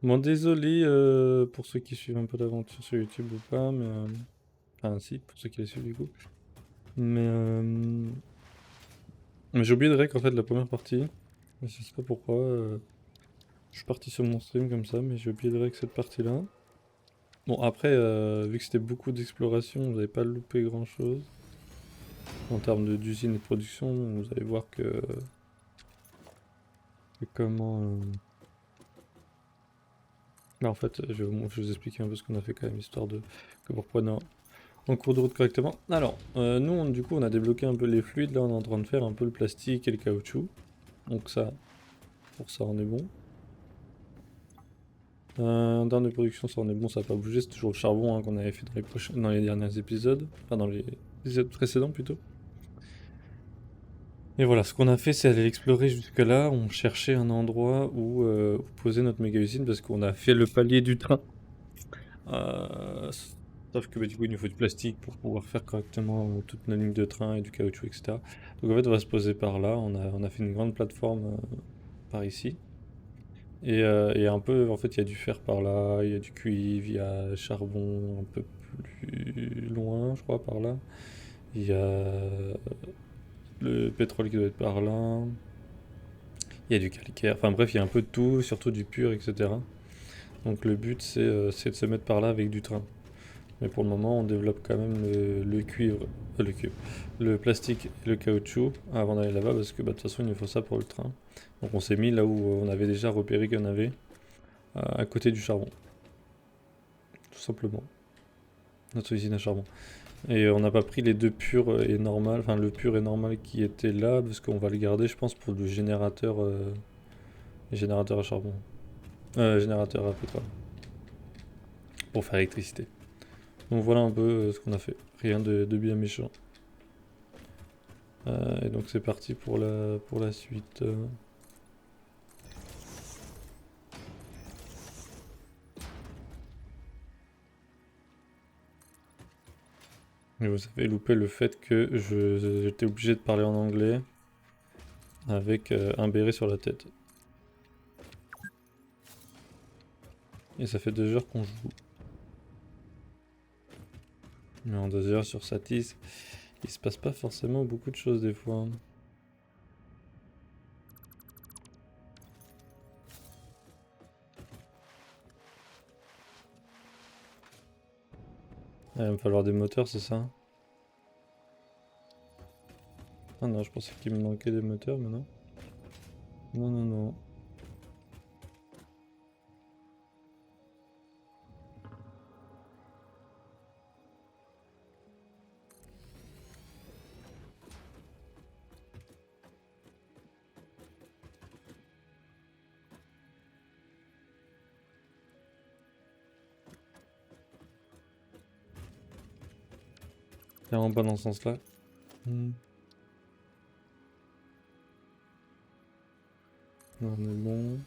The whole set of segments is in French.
Bon, désolé pour ceux qui suivent un peu l'aventure sur YouTube ou pas, mais. Enfin, si, pour ceux qui la suivent du coup. Mais. Mais j'ai oublié de rec en fait la première partie. Mais je sais pas pourquoi. Je suis parti sur mon stream comme ça, mais j'ai oublié de rec cette partie-là. Bon, après, vu que c'était beaucoup d'exploration, vous n'avez pas loupé grand-chose. En termes d'usine et de production, vous allez voir que comment. Là, en fait, je vais vous expliquer un peu ce qu'on a fait quand même, histoire de que vous repreniez en cours de route correctement. Alors, nous, du coup, on a débloqué un peu les fluides. Là, on est en train de faire un peu le plastique et le caoutchouc. Donc ça, pour ça, on est bon. En termes de production, ça, on est bon, ça n'a pas bougé. C'est toujours le charbon hein, qu'on avait fait dans les derniers épisodes. Enfin, dans les épisodes précédents, plutôt. Et voilà, ce qu'on a fait, c'est aller explorer jusque-là. On cherchait un endroit où poser notre méga usine parce qu'on a fait le palier du train. Euh, Sauf que bah, du coup, il nous faut du plastique pour pouvoir faire correctement toute nos lignes de train et du caoutchouc, etc. Donc en fait, on va se poser par là. On a fait une grande plateforme par ici. Et un peu, en fait, il y a du fer par là, il y a du cuivre, il y a charbon un peu plus loin, je crois, par là. Il y a le pétrole qui doit être par là. Il y a du calcaire. Enfin bref, il y a un peu de tout, surtout du pur, etc. Donc le but, c'est de se mettre par là avec du train. Mais pour le moment, on développe quand même le cuivre, le cuivre, le plastique et le caoutchouc avant d'aller là-bas parce que bah, de toute façon, il nous faut ça pour le train. Donc on s'est mis là où on avait déjà repéré qu'il y en avait, à côté du charbon, tout simplement. Notre usine à charbon. Et on n'a pas pris les deux purs et normal, enfin le pur et normal qui était là parce qu'on va le garder, je pense, pour le générateur à charbon, générateur à pétrole, pour faire l'électricité. Donc voilà un peu ce qu'on a fait. Rien de bien méchant. Et donc c'est parti pour la suite. Et vous avez loupé le fait que j'étais obligé de parler en anglais avec un béret sur la tête. Et ça fait 2 heures qu'on joue. Mais en 2 heures sur Satis, il se passe pas forcément beaucoup de choses des fois. Il va me falloir des moteurs, c'est ça? Ah non, je pensais qu'il me manquait des moteurs, mais non. Non, non, non. Clairement pas dans ce sens-là. Hmm. Non, on est bon.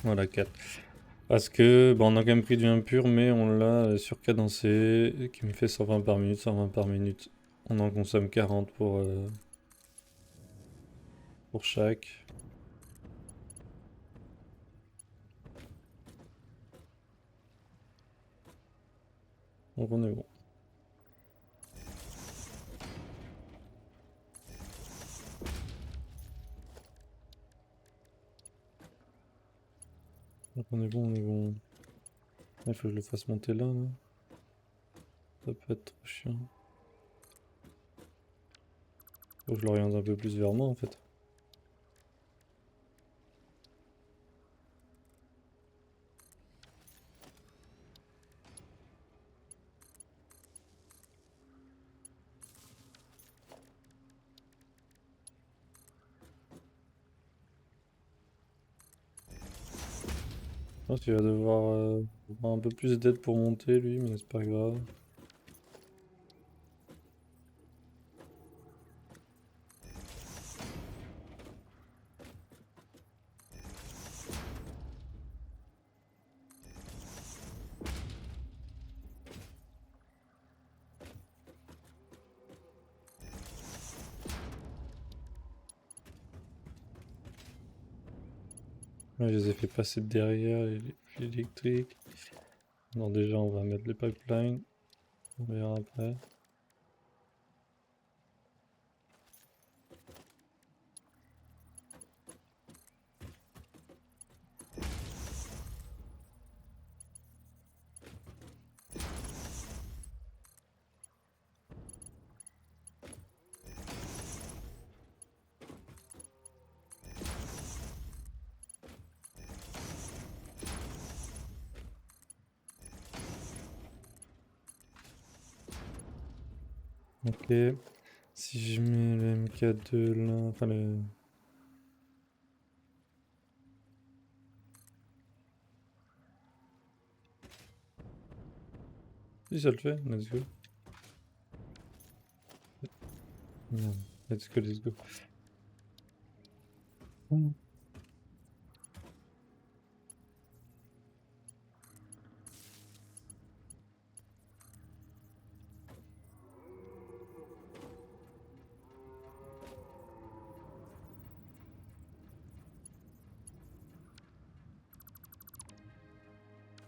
Voilà, 4. Parce que, bon, on a quand même pris du impur, mais on l'a surcadencé, qui me fait 120 par minute, 120 par minute. On en consomme 40 pour chaque. Donc on est bon. Donc on est bon, on est bon. Il faut que je le fasse monter là, là. Ça peut être trop chiant. Faut que je l'oriente un peu plus vers moi en fait. Je pense qu'il va devoir avoir un peu plus d'aide pour monter lui, mais c'est pas grave. Ouais, je les ai fait passer de derrière l'électrique. Non, déjà, on va mettre les pipelines. On verra après. Ok. Si je mets le MK2 là, enfin le... Si ça le fait, let's go. Merde, let's go, let's go.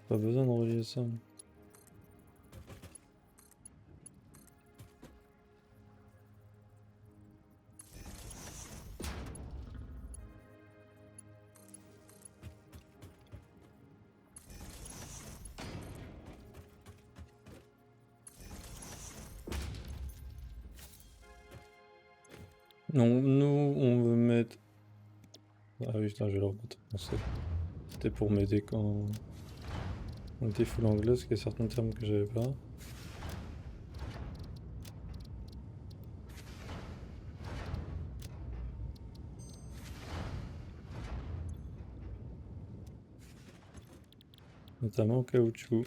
Pas besoin de relier ça. Non, nous, on veut mettre... Ah oui, putain, je vais le remettre. C'était pour m'aider quand on était full anglais, parce qu'il y a certains termes que j'avais pas. Notamment caoutchouc.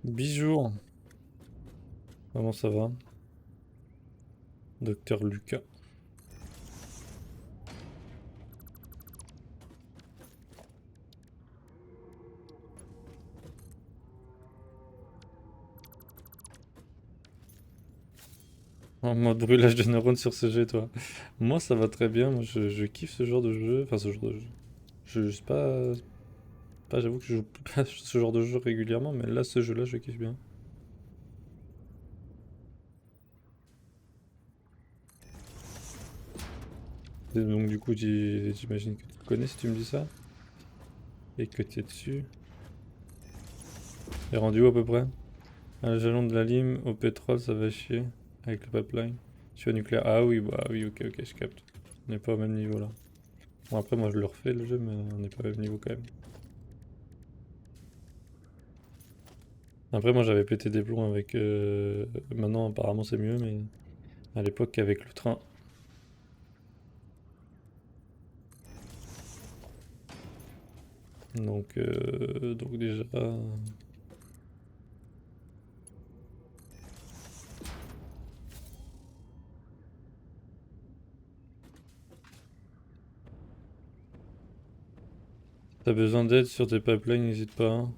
Bijoux. Comment ça va? Docteur Lucas. En mode brûlage de neurones sur ce jeu, toi. Moi, ça va très bien. Moi, je kiffe ce genre de jeu. Enfin, ce genre de jeu. Je sais pas, j'avoue que je joue pas ce genre de jeu régulièrement, mais là, ce jeu-là, je kiffe bien. Et donc, du coup, j'imagine que tu connais si tu me dis ça. Et que tu es dessus. Et rendu où à peu près? À la jalon de la lime, au pétrole, ça va chier. Avec le pipeline. Je suis au nucléaire. Ah oui, bah oui, ok, je capte. On n'est pas au même niveau là. Bon, après, moi, je le refais le jeu, mais on n'est pas au même niveau quand même. Après, moi, j'avais pété des plombs avec. Maintenant, apparemment, c'est mieux, mais à l'époque, avec le train. Donc déjà. T'as besoin d'aide sur tes pipelines, n'hésite pas, hein.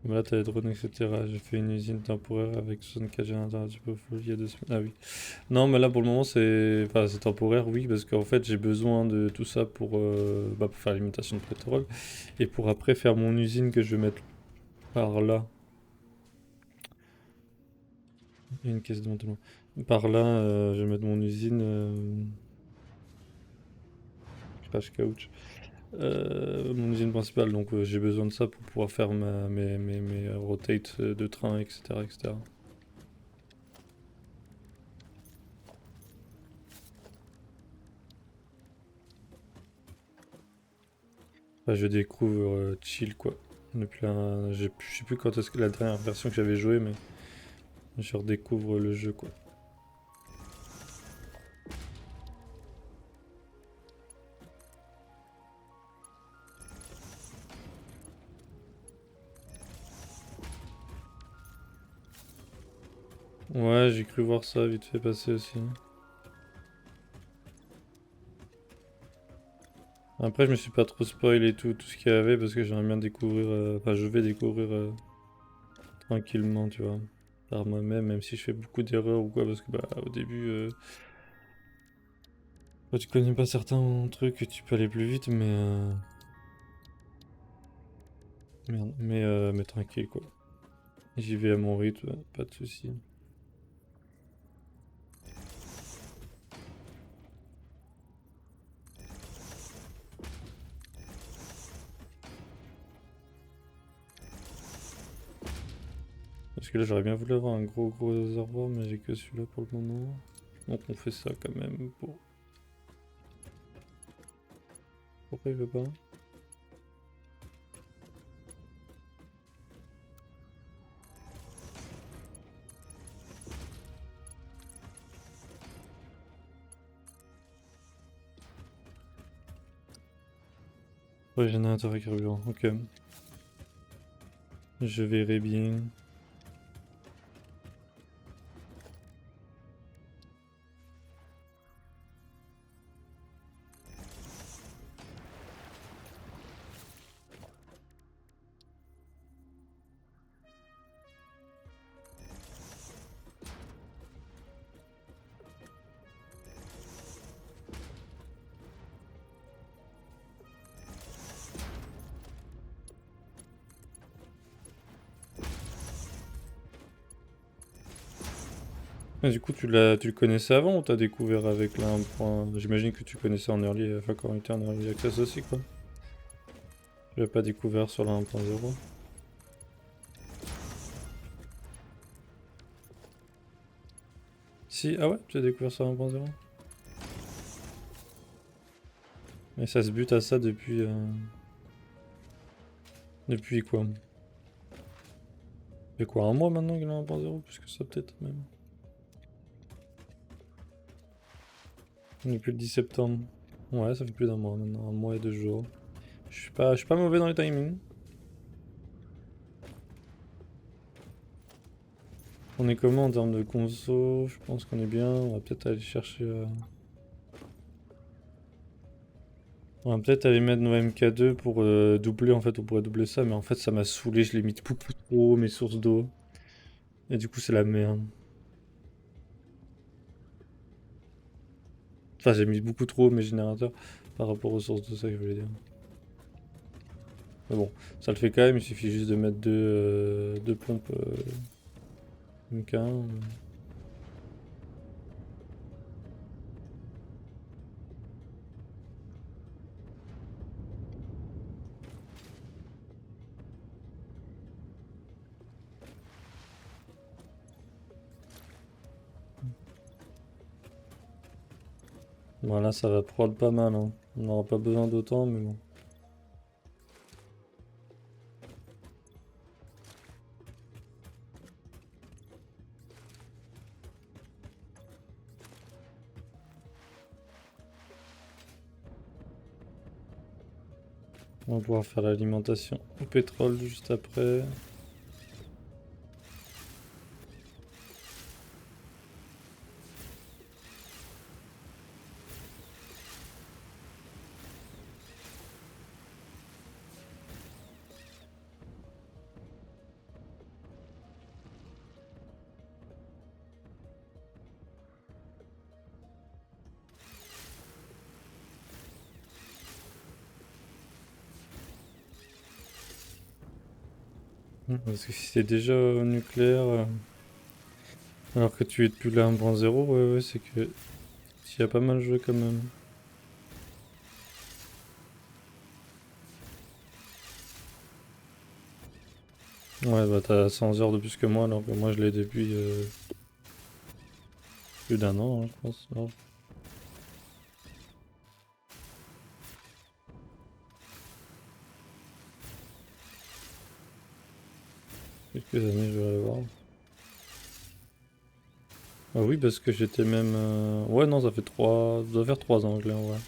Là, t'as les drones, etc. J'ai fait une usine temporaire avec 64 générateurs tu peux full il y a 2 semaines. Ah oui. Non, mais là, pour le moment, c'est. Enfin, c'est temporaire, oui, parce qu'en fait, j'ai besoin de tout ça pour faire l'alimentation de pétrole. Et pour après faire mon usine que je vais mettre par là. Il y a une caisse de montement. Par là, je vais mettre mon usine. Crash couch. Mon usine principale, donc j'ai besoin de ça pour pouvoir faire mes rotates de train, etc., etc. Enfin, je découvre chill quoi. Je sais plus quand est-ce que la dernière version que j'avais joué, mais je redécouvre le jeu quoi. Ouais, j'ai cru voir ça vite fait passer aussi. Après, je me suis pas trop spoil et tout ce qu'il y avait parce que j'aimerais bien découvrir. Enfin, je vais découvrir tranquillement, tu vois, par moi-même, même si je fais beaucoup d'erreurs ou quoi, parce que bah, au début, quand tu connais pas certains trucs, tu peux aller plus vite, merde, mais tranquille quoi. J'y vais à mon rythme, pas de soucis. Parce que là, j'aurais bien voulu avoir un gros réservoir, mais j'ai que celui-là pour le moment. Donc on fait ça quand même pour. Pourquoi il veut pas? Ouais, générateur à carburant, ok. Je verrai bien. Ah, du coup, tu le connaissais avant ou t'as découvert avec la 1.0? J'imagine que tu connaissais en early, enfin quand on était en early access aussi, quoi. Tu l'as pas découvert sur la 1.0. Si, ah ouais, tu as découvert sur la 1.0. Mais ça se bute à ça depuis. Depuis quoi? Ça fait quoi, un mois maintenant qu'il est en 1.0? Plus que ça, peut-être même. Depuis le 10 septembre. Ouais, ça fait plus d'un mois maintenant, un mois et 2 jours. Je suis pas mauvais dans les timings. On est comment en termes de conso? Je pense qu'on est bien. On va peut-être aller chercher. On va peut-être aller mettre nos MK2 pour doubler. En fait, on pourrait doubler ça, mais en fait, ça m'a saoulé. Je l'ai mis beaucoup trop haut, mes sources d'eau. Et du coup, c'est la merde. Enfin, j'ai mis beaucoup trop haut mes générateurs par rapport aux sources d'eau, ça que je voulais dire. Mais bon, ça le fait quand même. Il suffit juste de mettre deux pompes MK1. Voilà, ça va prod pas mal, hein. On n'aura pas besoin d'autant, mais bon. On va pouvoir faire l'alimentation au pétrole juste après. Parce que si c'est déjà au nucléaire, alors que tu es depuis la 1.0, ouais, c'est que tu y as pas mal joué quand même. Ouais, bah t'as 100 heures de plus que moi, alors que moi je l'ai depuis plus d'un an, hein, je pense. Non, quelques années, je vais aller voir. Ah oui, parce que j'étais même. Ouais, non, ça fait 3. Ça doit faire 3 ans que je l'ai en vrai.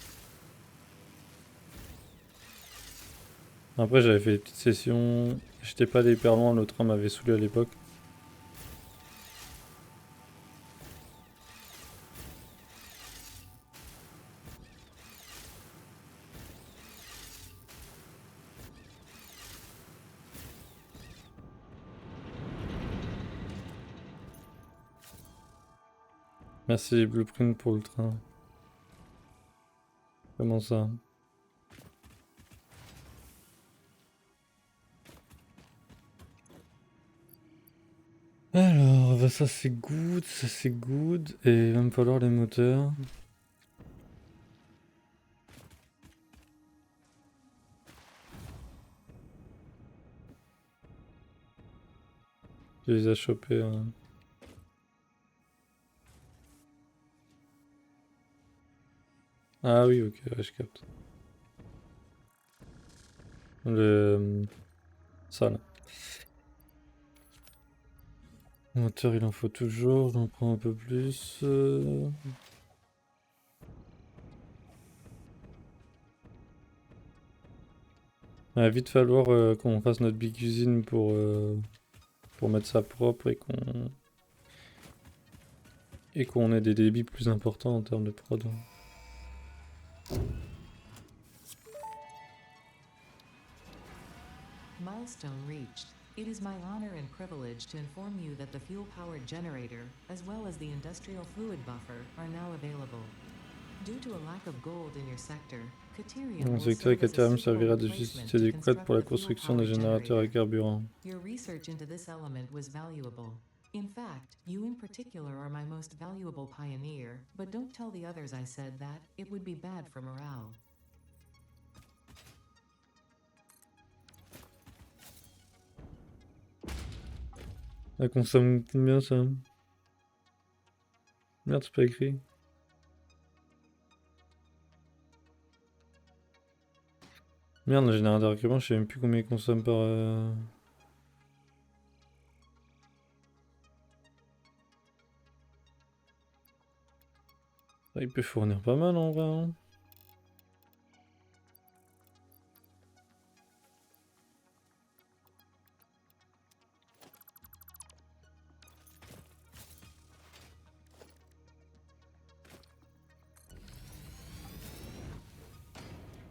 Après, j'avais fait des petites sessions. J'étais pas allé hyper loin, le train m'avait saoulé à l'époque. Merci Blueprint pour le train. Comment ça? Alors, bah ça c'est good, ça c'est good. Et il va me falloir les moteurs. Je les ai chopés. Hein. Ah oui, ok, ouais, je capte. Ça là. Le moteur il en faut toujours, j'en prends un peu plus. Il va vite falloir qu'on fasse notre big usine pour mettre ça propre et qu'on ait des débits plus importants en termes de prod. Milestone reached. It is my honor and privilege to inform you that the fuel-powered generator, as well as the industrial fluid buffer, are now available. Due to a lack of gold in your sector, Caterium Mon will secteur serve as a Caterium suitable servira de replacement justice to adéquate pour construct la the construction des fuel-powered générateurs à generator. carburant. Your research into this element was valuable. In fact, you in particular are my most valuable pioneer, but don't tell the others I said that, it would be bad for morale. Ça consomme combien ça? Merde, c'est pas écrit. Merde, le générateur à carburant, je sais même plus combien il consomme par... Ah, il peut fournir pas mal en vrai. Hein.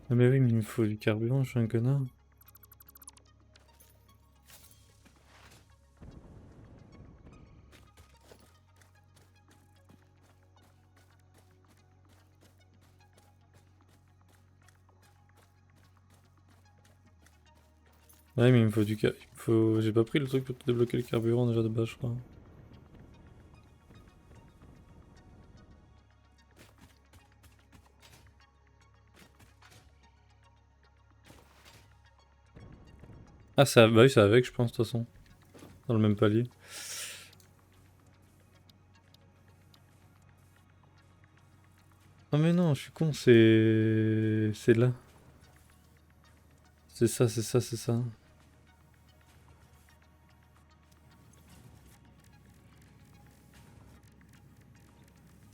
Ah mais oui, mais il me faut du carburant, je suis un connard. Ouais, mais il me faut du faut... J'ai pas pris le truc pour te débloquer le carburant déjà de base, je crois. Ah, bah oui, c'est avec, je pense, de toute façon. Dans le même palier. Ah mais non, je suis con, c'est... C'est là. C'est ça, c'est ça, c'est ça.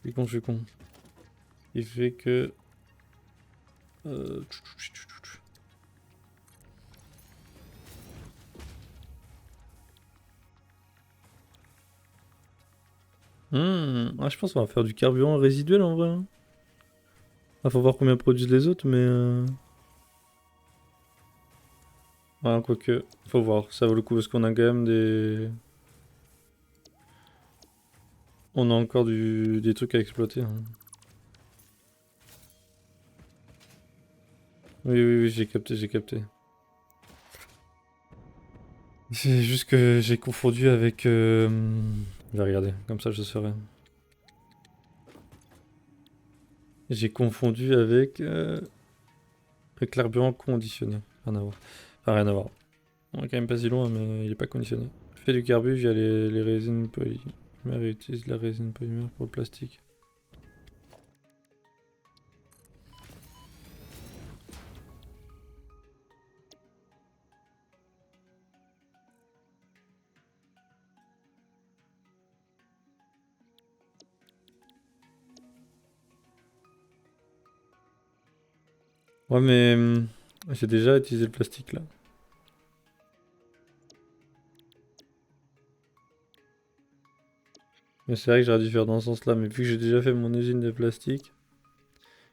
Je suis con, je suis con. Il fait que... Euh... Ah, je pense qu'on va faire du carburant résiduel en vrai. Hein. Ah, faut voir combien produisent les autres, mais... Ah, quoique, faut voir, ça vaut le coup parce qu'on a quand même des... On a encore des trucs à exploiter. Hein. Oui, oui, oui, j'ai capté, j'ai capté. C'est juste que j'ai confondu avec... Je vais regarder, comme ça je saurai. J'ai confondu avec le carburant conditionné. Rien à voir. Enfin, rien à voir. On est quand même pas si loin, mais il est pas conditionné. Fait du carbu via les résines polymères et utilise la résine polymère pour le plastique. Ouais, mais j'ai déjà utilisé le plastique là. Mais c'est vrai que j'aurais dû faire dans ce sens-là, mais vu que j'ai déjà fait mon usine de plastique,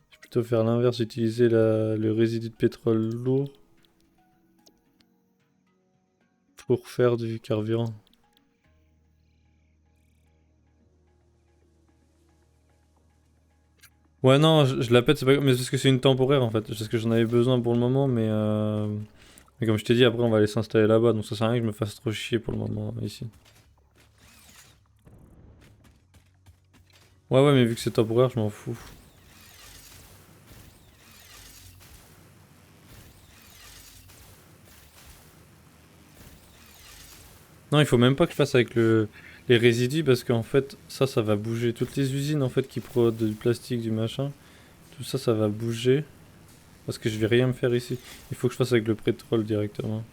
je vais plutôt faire l'inverse, utiliser le résidu de pétrole lourd pour faire du carburant. Ouais, non, je la pète, c'est pas... mais c'est parce que c'est une temporaire en fait. C'est parce que j'en avais besoin pour le moment, mais comme je t'ai dit, après on va aller s'installer là-bas, donc ça sert à rien que je me fasse trop chier pour le moment ici. Ouais, ouais, mais vu que c'est temporaire, je m'en fous. Non, il faut même pas que je fasse avec les résidus parce qu'en fait, ça va bouger. Toutes les usines en fait qui produisent du plastique, du machin, tout ça, ça va bouger parce que je vais rien me faire ici. Il faut que je fasse avec le pétrole directement.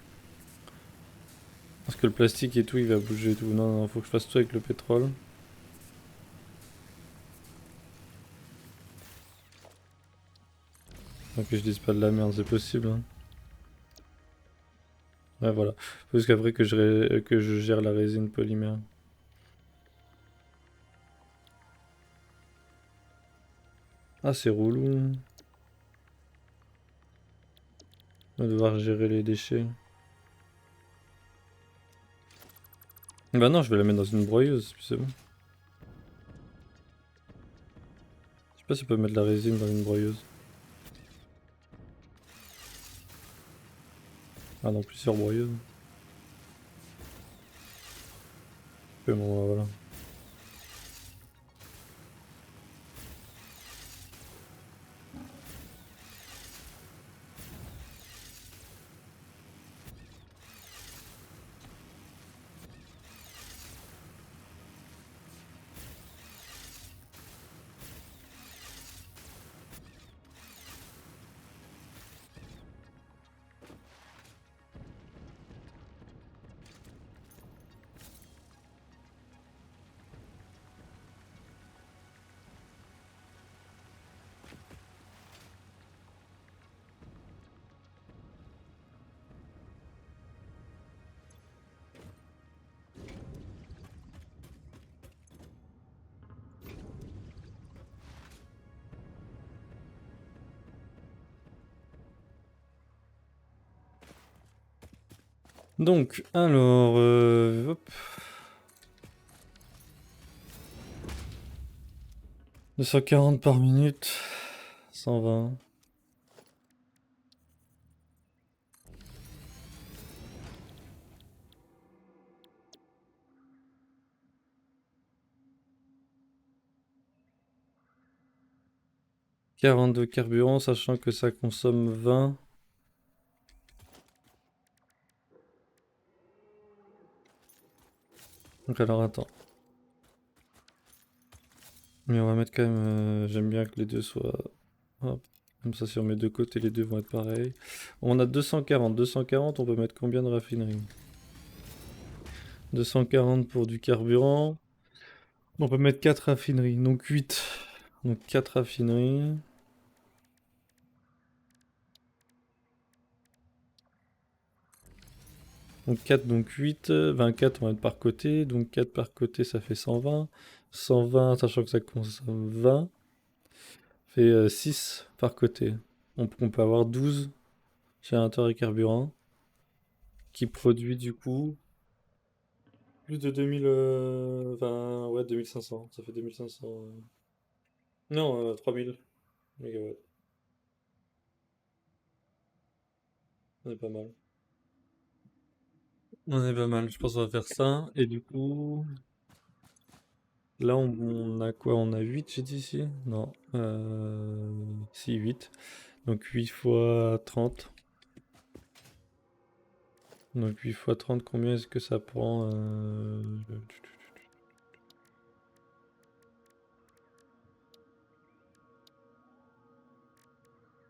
Parce que le plastique et tout, il va bouger et tout. Non, non, faut que je fasse tout avec le pétrole. Donc que je dise pas de la merde, c'est possible. Hein. Ouais, voilà. Parce qu'après que je gère la résine polymère. Ah, c'est relou. On va devoir gérer les déchets. Bah non, je vais la mettre dans une broyeuse, puis c'est bon. Je sais pas si on peut mettre la résine dans une broyeuse. Ah non, plusieurs broyeuses. Mais bon, voilà. Donc, alors, hop. 240 par minute. 120. De carburant, sachant que ça consomme 20. Donc alors attends. Mais on va mettre quand même... j'aime bien que les deux soient... Hop. Comme ça, sur mes deux côtés, les deux vont être pareils. On a 240. 240, on peut mettre combien de raffineries? 240 pour du carburant. On peut mettre 4 raffineries, donc 8. Donc 4 raffineries. Donc 4, donc 8. 24, on va mettre par côté. Donc 4 par côté, ça fait 120. 120, sachant que ça consomme 20. Fait 6 par côté. On peut avoir 12 générateurs et carburant. Qui produit du coup plus de 2000... Enfin, ouais, 2500. Ça fait 2500. Non, 3000 mégawatts. On est pas mal. On est pas mal, je pense qu'on va faire ça. Et du coup, là on a quoi? On a 8 j'ai dit ici? Non. Si, 8. Donc 8 fois 30. Donc 8 fois 30, combien est-ce que ça prend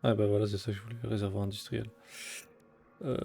Ah bah voilà, c'est ça que je voulais, réservoir industriel. Euh,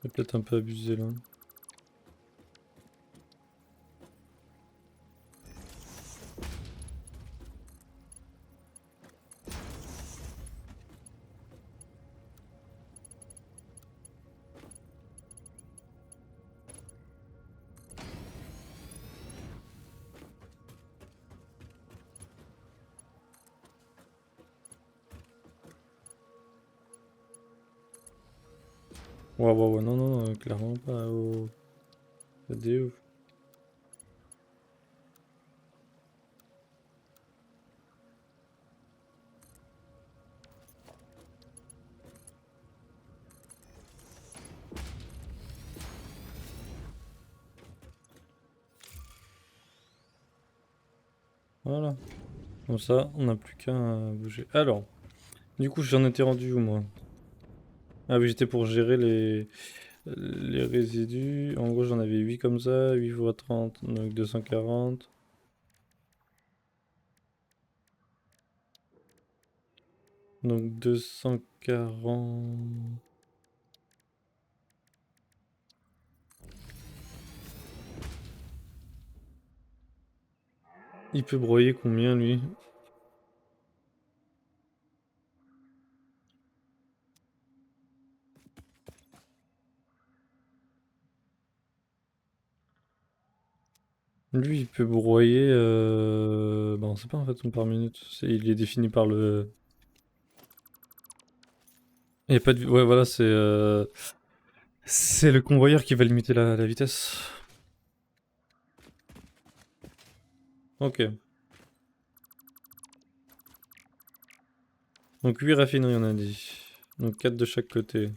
J'ai peut-être un peu abusé là. Ouais, ouais, ouais, non, non, clairement pas. Oh. C'est des ouf. Voilà. Comme ça, on n'a plus qu'à bouger. Alors, du coup, j'en étais rendu où moi? Ah oui, j'étais pour gérer les résidus. En gros, j'en avais 8 comme ça, 8 fois 30, donc 240. Donc 240. Il peut broyer combien lui? Lui, il peut broyer. Bah, on sait pas en fait par minute. Il est défini par le. Il y a pas de. Ouais, voilà, c'est le convoyeur qui va limiter la vitesse. Ok. Donc 8 raffineries, on a dit. Donc 4 de chaque côté.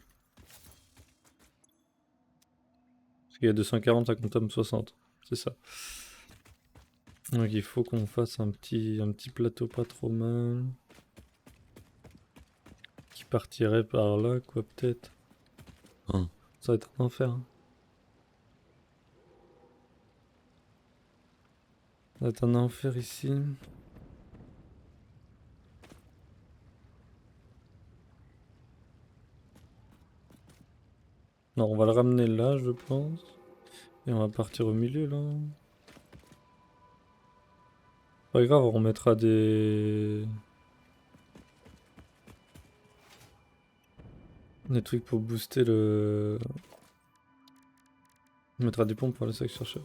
Parce qu'il y a 240 à Quantum 60. C'est ça. Donc il faut qu'on fasse un petit plateau pas trop mal. Qui partirait par là, quoi, peut-être. Hein. Ça va être un enfer. Hein. Ça va être un enfer ici. Non, on va le ramener là, je pense. Et on va partir au milieu, là. Pas grave, on remettra des trucs pour booster le... On mettra des pompes pour aller ça que je cherchais.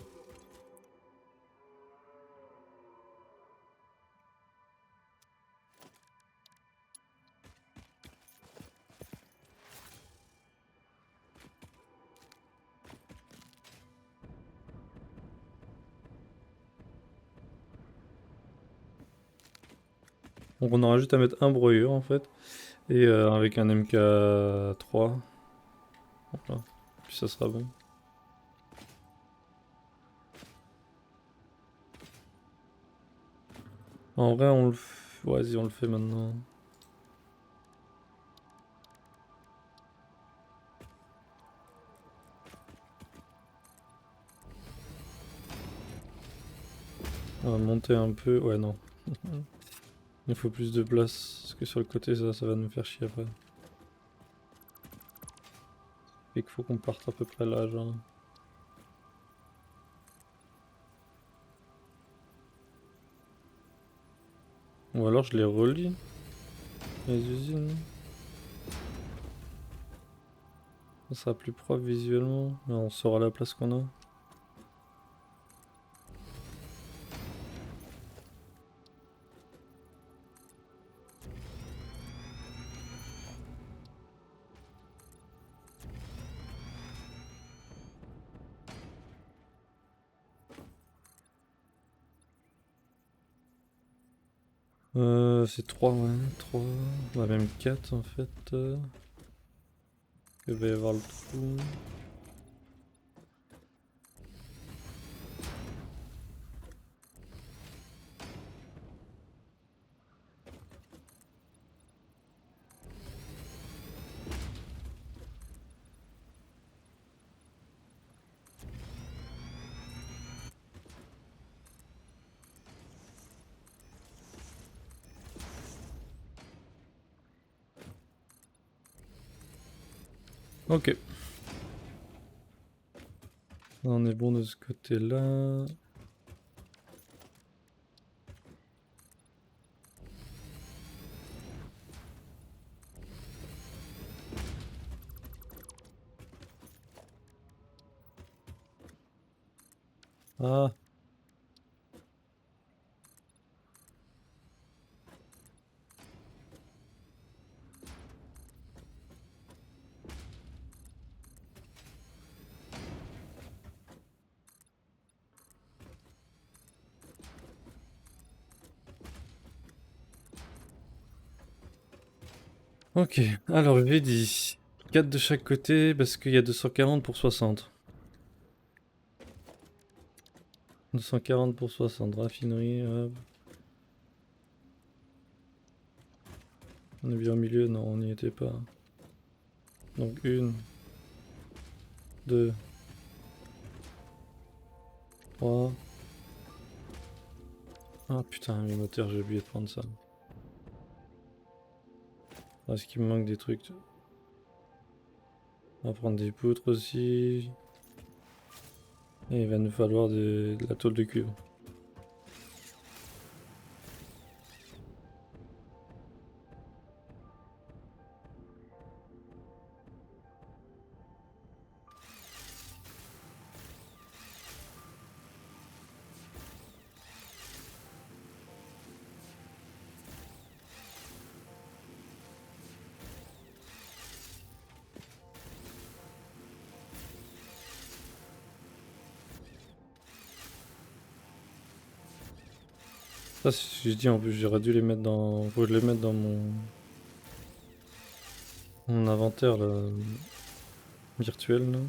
Donc on aura juste à mettre un broyeur, en fait. Et avec un MK3. Voilà. Puis ça sera bon. En vrai, on le... Vas-y, on le fait maintenant. On va monter un peu. Ouais, non. Il faut plus de place. Parce que sur le côté, ça va nous faire chier après. Et qu'il faut qu'on parte à peu près là, genre. Ou alors je les relie, les usines. Ça sera plus propre visuellement. Là, on saura la place qu'on a. C'est 3, ouais. 3. Bah, même 4 en fait. Il va y avoir le trou. Ok. On est bon de ce côté-là. Ah, ok. Alors, j'ai dit 4 de chaque côté parce qu'il y a 240 pour 60. 240 pour 60. Raffinerie, hop. On est bien au milieu, non, on n'y était pas. Donc 1, 2, 3. Ah putain, les moteurs, j'ai oublié de prendre ça. Est-ce qu'il me manque des trucs? On va prendre des poutres aussi. Et il va nous falloir de la tôle de cuivre. Ça, c'est ce que je dis en plus, j'aurais dû les mettre dans. Faut que je les mette dans mon inventaire là, virtuel là.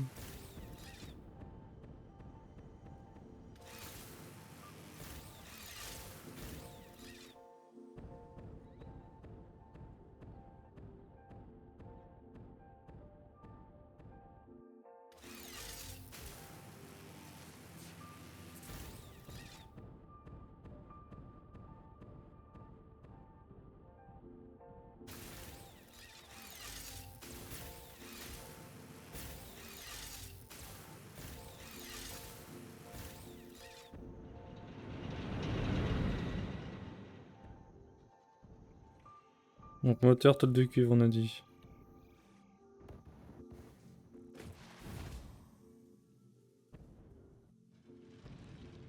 Donc moteur, tôle de cuivre, on a dit.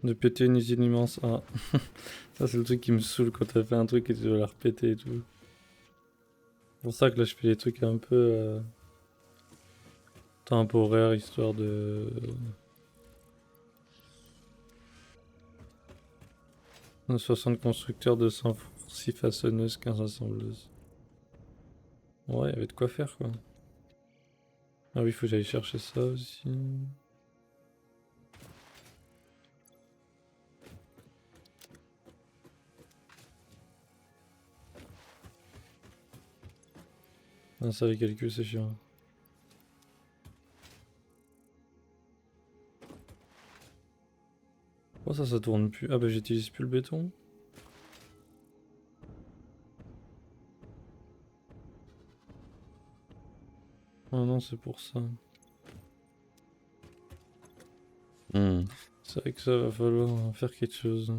De péter une usine immense. Ah, ça c'est le truc qui me saoule quand t'as fait un truc et tu dois la repéter et tout. C'est pour ça que là je fais des trucs un peu temporaires histoire de. 60 constructeurs, 206 façonneuses, 15 assembleuses. Ouais, il y avait de quoi faire quoi. Ah oui, faut que j'aille chercher ça aussi. Ah, ça les calculs, c'est chiant. Oh ça tourne plus. Ah bah j'utilise plus le béton. Ah non, c'est pour ça. C'est vrai que ça va falloir faire quelque chose.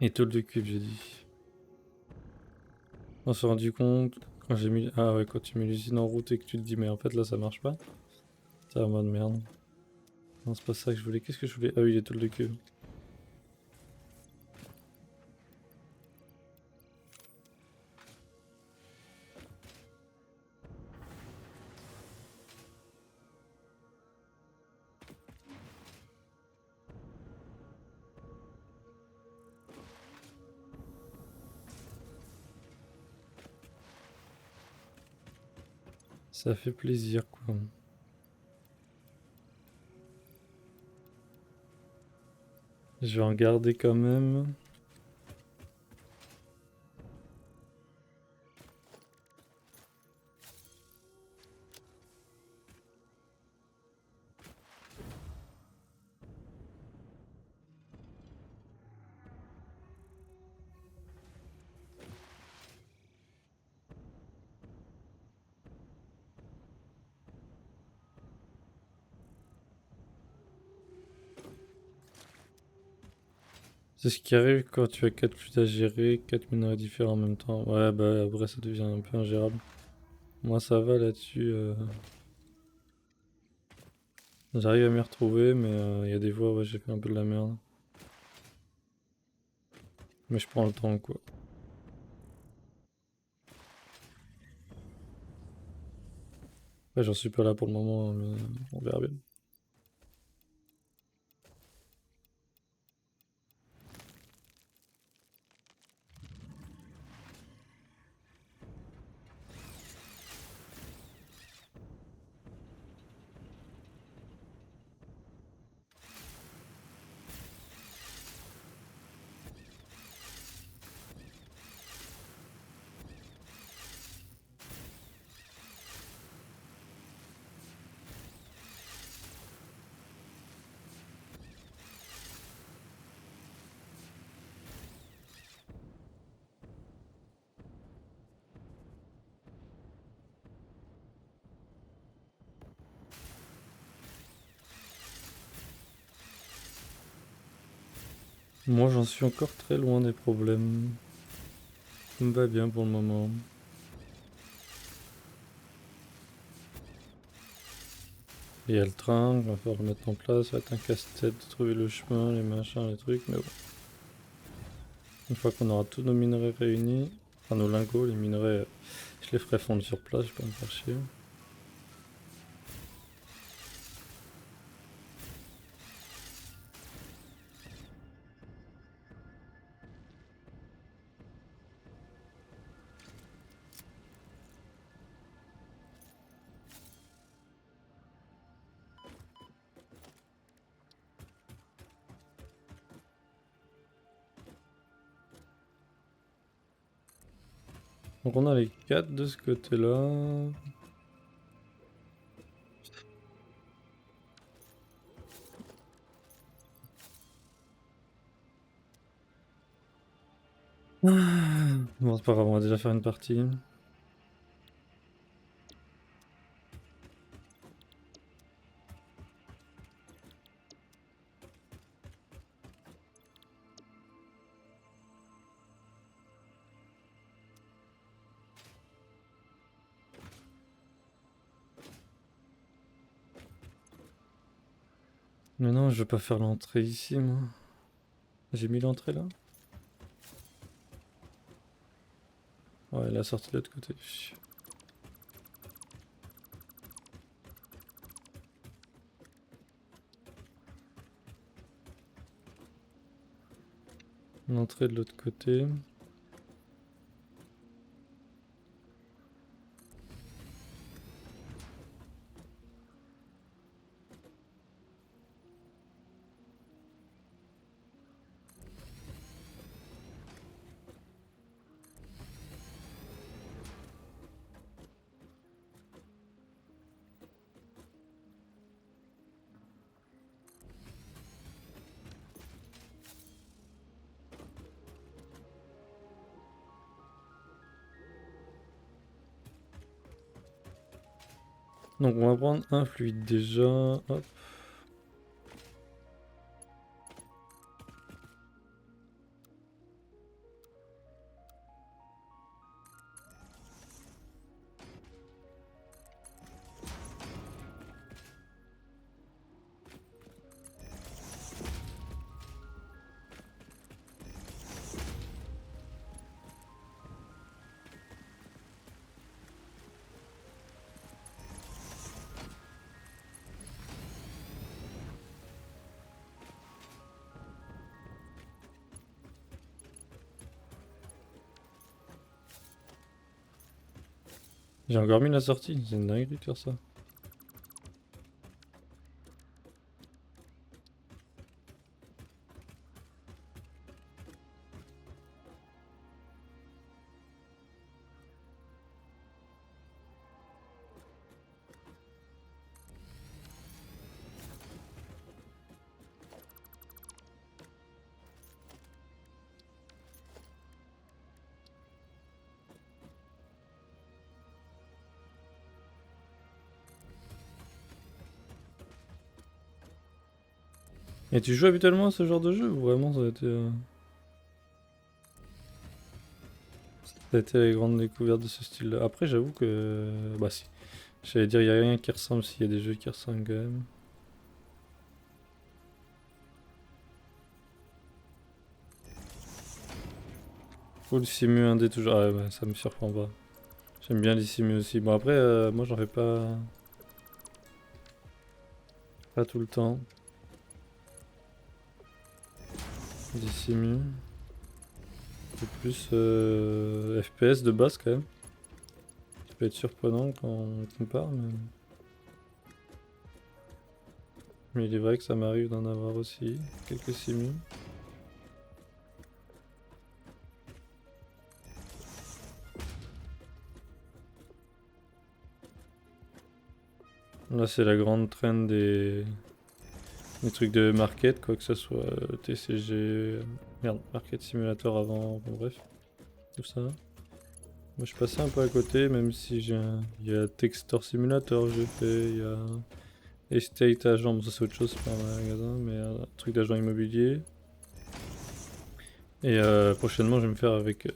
Et tôle de cuivre, j'ai dit. On s'est rendu compte quand j'ai mis. Ah ouais, quand tu mets l'usine en route et que tu te dis, mais en fait là ça marche pas. C'est un mode merde. Non, c'est pas ça que je voulais. Qu'est-ce que je voulais? Ah oui, les tôles de cuivre. Ça fait plaisir quoi. Je vais en garder quand même. C'est ce qui arrive quand tu as 4 flûtes à gérer, 4 minerais différents en même temps. Ouais, bah après ça devient un peu ingérable. Moi ça va là-dessus. J'arrive à m'y retrouver, mais il y a des fois où j'ai fait un peu de la merde. Mais je prends le temps quoi. Ouais, j'en suis pas là pour le moment, mais on verra bien. Moi j'en suis encore très loin des problèmes. Ça me va bien pour le moment. Il y a le train, on va falloir le mettre en place, ça va être un casse-tête de trouver le chemin, les machins, les trucs, mais bon. Une fois qu'on aura tous nos minerais réunis, enfin nos lingots, les minerais, je les ferai fondre sur place, je vais pas me faire chier. Donc on a les 4 de ce côté-là. Bon c'est pas grave, on va déjà faire une partie. Mais non, je veux pas faire l'entrée ici, moi. J'ai mis l'entrée là? Ouais, la sortie de l'autre côté. L'entrée de l'autre côté. Donc on va prendre un fluide déjà. Hop. J'ai encore mis la sortie, c'est une dinguerie de faire ça. Et tu joues habituellement à ce genre de jeu ou vraiment ça a été... Ça a été la grande découverte de ce style-là. Après, j'avoue que. Bah, si. J'allais dire, il n'y a rien qui ressemble s'il y a des jeux qui ressemblent quand même. Ou le simu indé toujours. Ah ouais, ça me surprend pas. J'aime bien les simus aussi. Bon, après, moi j'en fais pas. Pas tout le temps. Des simus. C'est plus FPS de base quand même. Ça peut être surprenant quand on compare, mais il est vrai que ça m'arrive d'en avoir aussi. Quelques simus. Là, c'est la grande trend des trucs de market, quoi que ce soit TCG, merde, Market Simulator avant, bon, bref, tout ça. Moi, je suis passé un peu à côté, même si il y a Textor Simulator, j'ai fait, il y a Estate Agent, bon, ça c'est autre chose, c'est pas un magasin, mais un truc d'agent immobilier. Et prochainement, je vais me faire avec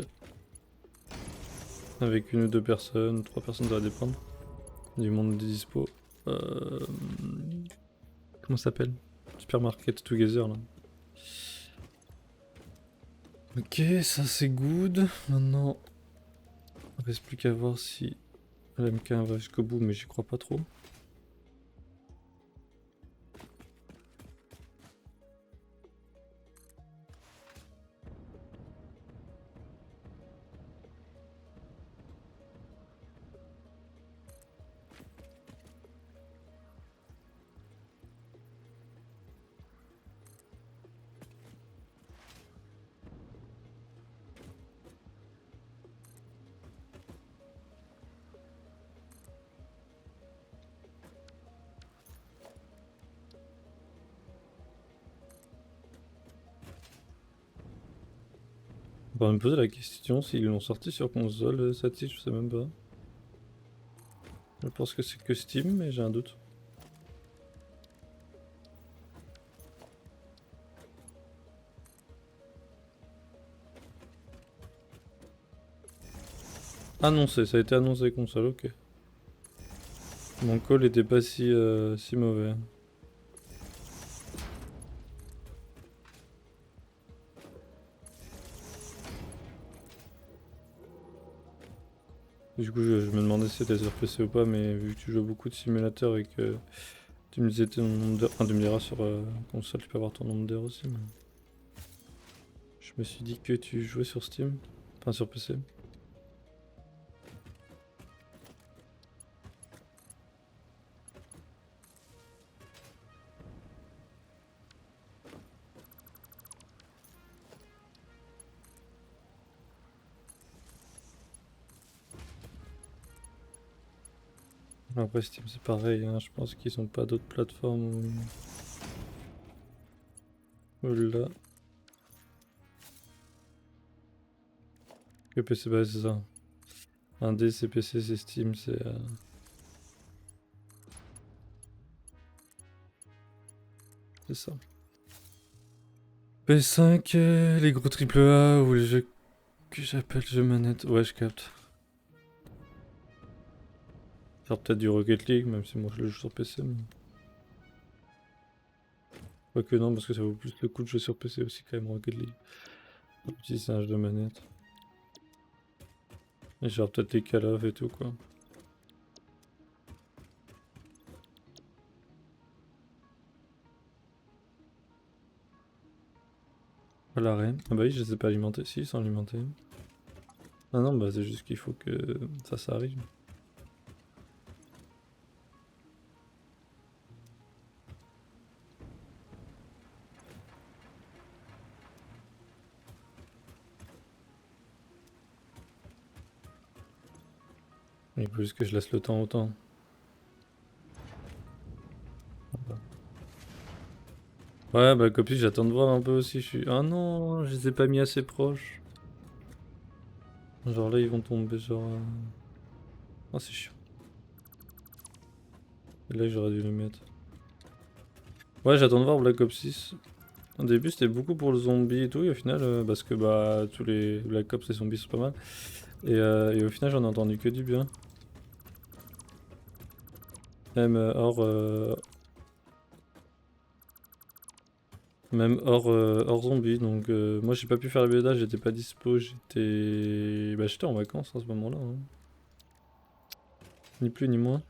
une ou deux personnes, trois personnes, ça va dépendre du monde des dispo. Comment ça s'appelle? Supermarket Together là. Ok, ça c'est good. Maintenant, il reste plus qu'à voir si l'MK va jusqu'au bout, mais j'y crois pas trop. On va me poser la question s'ils l'ont sorti sur console, cette je sais même pas. Je pense que c'est que Steam, mais j'ai un doute. Annoncé, ça a été annoncé console, ok. Mon call était pas si mauvais. Du coup, je me demandais si c'était sur PC ou pas, mais vu que tu joues beaucoup de simulateurs et que tu me disais ton nombre d'heures, enfin tu me diras sur console, tu peux avoir ton nombre d'heures aussi, mais je me suis dit que tu jouais sur Steam, enfin sur PC. Après Steam c'est pareil, hein, je pense qu'ils ont pas d'autres plateformes où là. Que PC, bah c'est ça. Un D c'est PC, c'est Steam, c'est ça. PS5, les gros AAA ou les jeux que j'appelle jeux manette, ouais je capte. Faire peut-être du Rocket League, même si moi je le joue sur PC. Mais... Quoique non, parce que ça vaut plus le coup de jouer sur PC aussi quand même Rocket League. Même si c'est un jeu de manette. Et genre peut-être les Call of et tout quoi. À l'arrêt. Ah bah oui, je les ai pas alimentés. Si, ils sont alimentés. Ah non, bah c'est juste qu'il faut que ça arrive. Il faut juste que je laisse le temps au temps. Ouais, bah copie, j'attends de voir un peu aussi. Je suis. Ah non, je les ai pas mis assez proches. Genre là, ils vont tomber genre. Ah, c'est chiant. Et là, j'aurais dû les mettre. Ouais, j'attends de voir Black Ops 6. Au début, c'était beaucoup pour le zombie et tout, et au final, parce que bah, tous les Black Ops, les zombies sont pas mal. Et au final, j'en ai entendu que du bien. Même hors zombie. Donc, moi, j'ai pas pu faire la bêta, j'étais pas dispo, j'étais en vacances à ce moment-là, hein. Ni plus ni moins.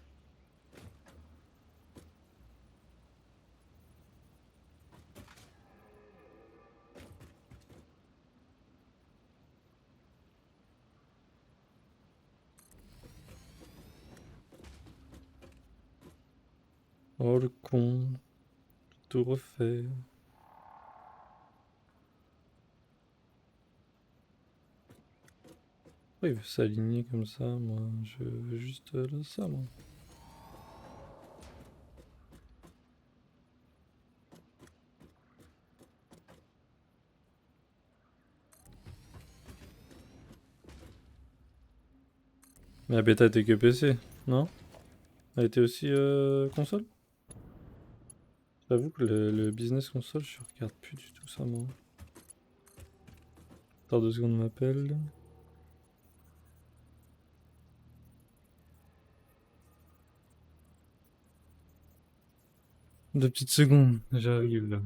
Oh le con, tout refait. Pourquoi il veut s'aligner comme ça, moi? Je veux juste ça, moi. Mais la bêta était que PC, non? Elle était aussi console? J'avoue que le business console, je regarde plus du tout ça, moi. Attends 2 secondes, m'appelle. 2 petites secondes, j'arrive là.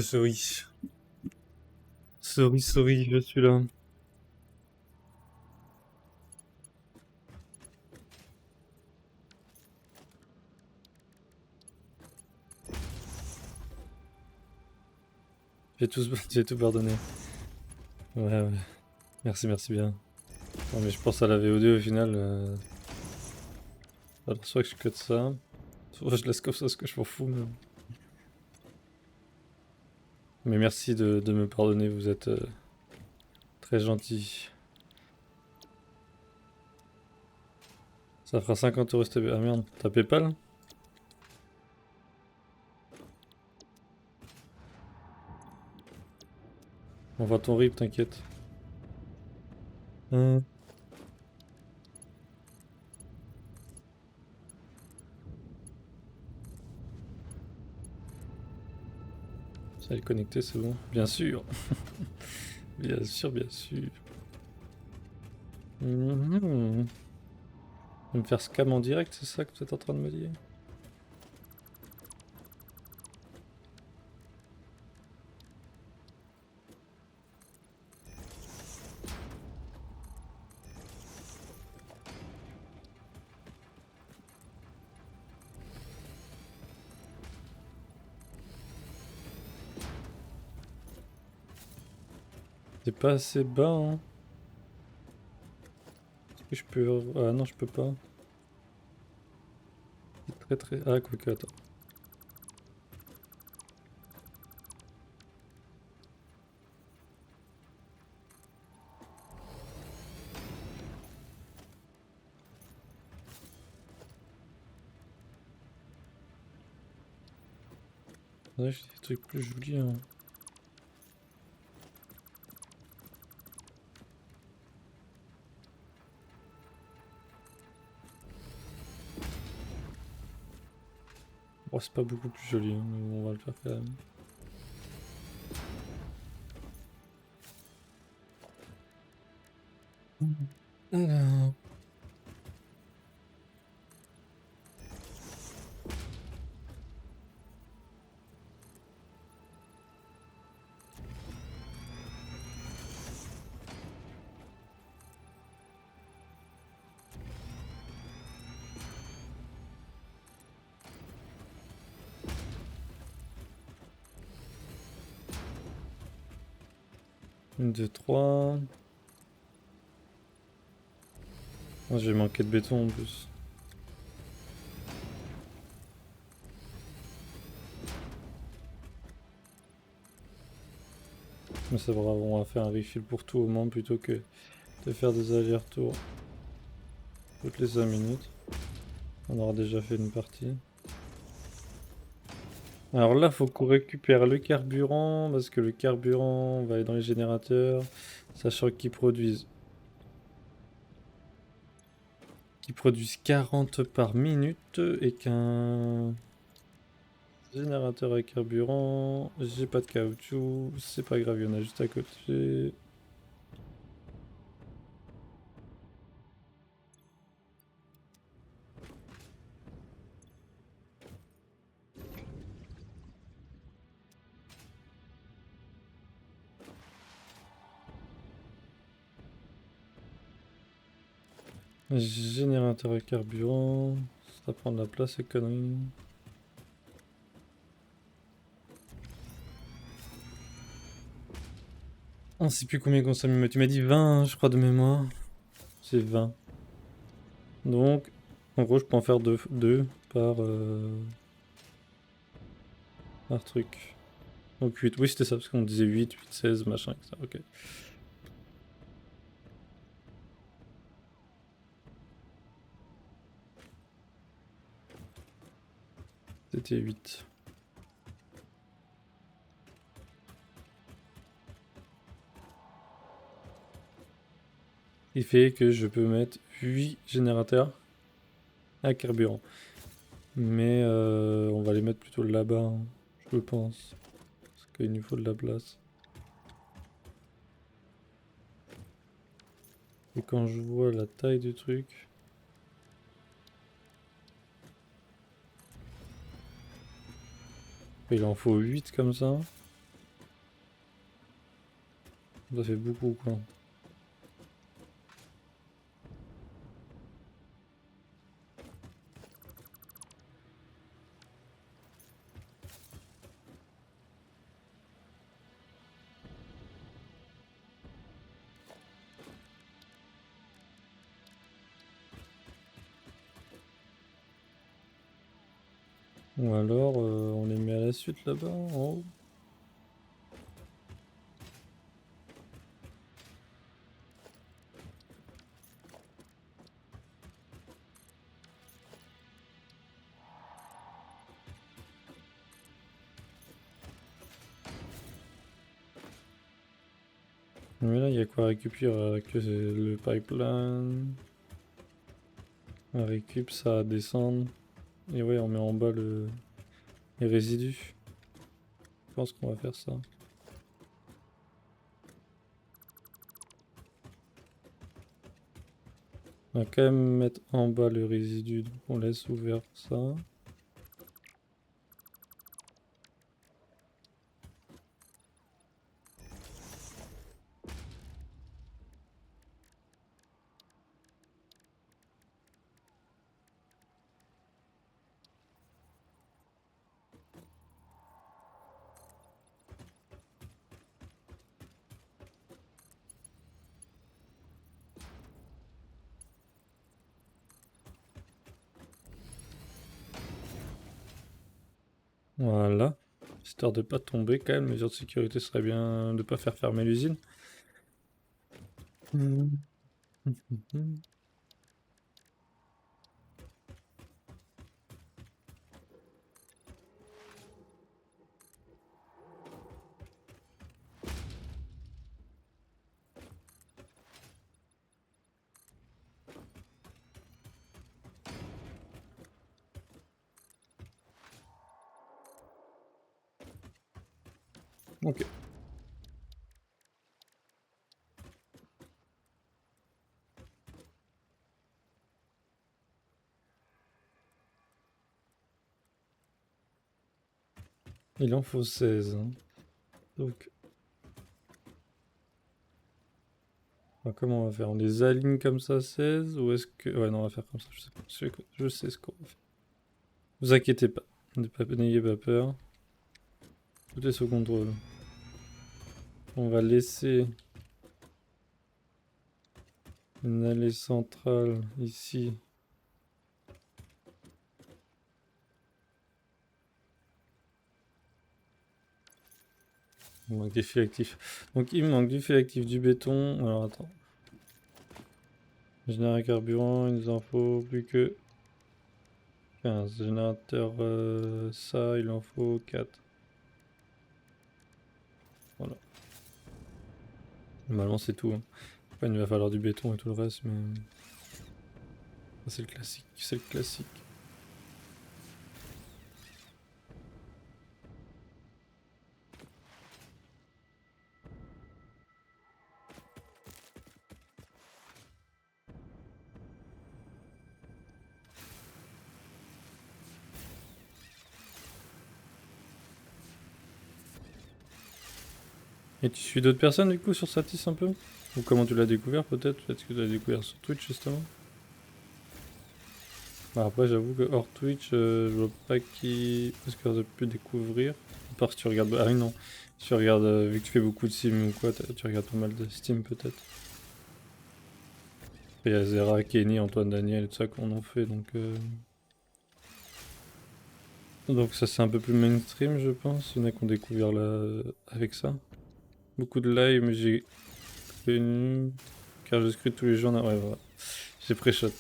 Sorry. Sorry, je suis là. J'ai tout, j'ai tout pardonné. Ouais. Merci bien. Non, mais je pense à la VO2 au final. Alors, soit que je cut ça, soit je laisse comme ça parce que je m'en fous. Mais merci de me pardonner, vous êtes très gentil. Ça fera 50 € STB. Ah merde, t'as PayPal? On voit ton RIP, t'inquiète. Hein. Ça est connecté, c'est bon. Bien sûr. Bien sûr, bien sûr. Mhm. Me faire scam en direct, c'est ça que tu es en train de me dire? C'est pas assez bas, hein. Est-ce que je peux... Ah non, je peux pas. C'est très très... Ah, quoique, attends. Ouais, j'ai des trucs plus jolis, hein. Bon, c'est pas beaucoup plus joli, hein, mais bon, on va le faire quand même. Alors... Une, deux, trois... Ah, j'ai manqué de béton en plus. Mais c'est bravo, on va faire un refill pour tout au moins plutôt que de faire des allers-retours toutes les 5 minutes. On aura déjà fait une partie. Alors là, faut qu'on récupère le carburant, parce que le carburant va aller dans les générateurs, sachant qu'ils produisent 40 par minute, et qu'un générateur à carburant, j'ai pas de caoutchouc, c'est pas grave, il y en a juste à côté. Générateur à carburant, ça prend de la place, ces conneries. On sait plus combien consomme, mais tu m'as dit 20, je crois, de mémoire. C'est 20. Donc, en gros, je peux en faire deux par truc. Donc 8. Oui, c'était ça, parce qu'on disait 8, 16, machin, etc. Ok. C'était 8. Il fait que je peux mettre 8 générateurs à carburant. Mais on va les mettre plutôt là-bas, hein, je pense. Parce qu'il nous faut de la place. Et quand je vois la taille du truc... Il en faut 8 comme ça. Ça fait beaucoup, quoi. Ou alors, on les met à la suite là-bas, en haut. Mais là, il y a quoi récupérer que le pipeline. On récup ça à descendre. Et ouais, on met en bas les résidus. pense qu'on va faire ça. On va quand même mettre en bas le résidu, donc on laisse ouvert ça. Voilà. Histoire de pas tomber quand même, mesure de sécurité serait bien de pas faire fermer l'usine. Ok. Il en faut 16. Hein. Donc, comment on va faire? On les aligne comme ça 16 ou est-ce que... Ouais, non, on va faire comme ça. Je sais pas. Je sais ce qu'on va faire. Vous inquiétez pas. N'ayez pas peur. Tout est sous contrôle. On va laisser une allée centrale ici. Il manque des fils actifs. Donc il me manque du fil actif, du béton. Alors attends. Générateur carburant, il nous en faut plus que 15. Générateur ça, il en faut 4. Voilà. Normalement c'est tout. Hein. Après, il va falloir du béton et tout le reste, mais... Ça, c'est le classique. C'est le classique. Et tu suis d'autres personnes du coup sur Satis un peu? Ou comment tu l'as découvert peut-être? Peut-être que tu l'as découvert sur Twitch justement? Bah, après j'avoue que hors Twitch, je vois pas qui... Parce que tu pu découvrir. À part si tu regardes... Ah oui non. Si tu regardes, vu que tu fais beaucoup de Steam ou quoi, tu regardes pas mal de Steam peut-être. Il y a Zera, Kenny, Antoine Daniel et tout ça qu'on en fait donc... Donc ça c'est un peu plus mainstream je pense. Il y en a qui ont découvert là avec ça. Beaucoup de live mais j'ai connu... Car je scrute tous les jours. Ouais voilà. J'ai pré-shot.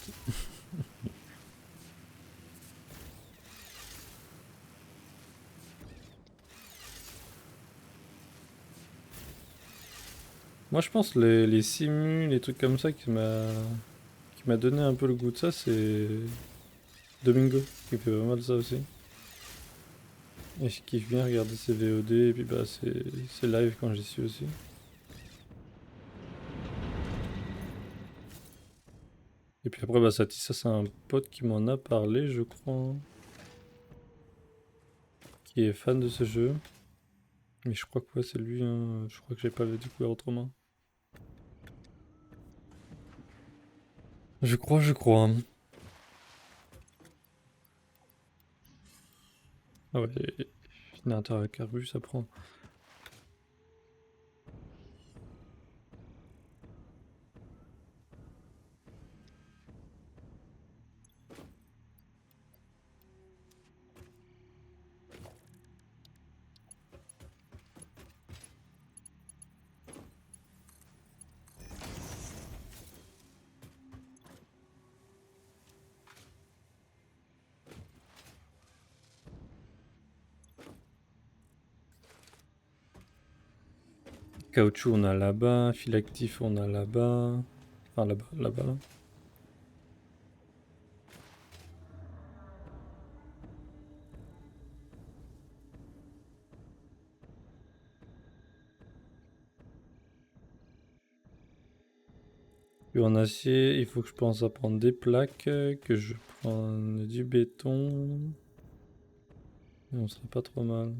Moi je pense les simus, les trucs comme ça qui m'a donné un peu le goût de ça, c'est Domingo, qui fait pas mal ça aussi. Et je kiffe bien regarder ses VOD et puis bah c'est live quand j'y suis aussi. Et puis après bah ça c'est un pote qui m'en a parlé je crois. Qui est fan de ce jeu. Mais je crois que ouais, c'est lui, hein. Je crois que j'ai pas le découvert autrement. Je crois, je crois. Ah ouais, générateur à carbu, ça prend. Caoutchouc on a là-bas, fil actif on a là-bas. Enfin là-bas, là-bas là. Puis en acier, il faut que je pense à prendre des plaques, que je prenne du béton. Et on serait pas trop mal.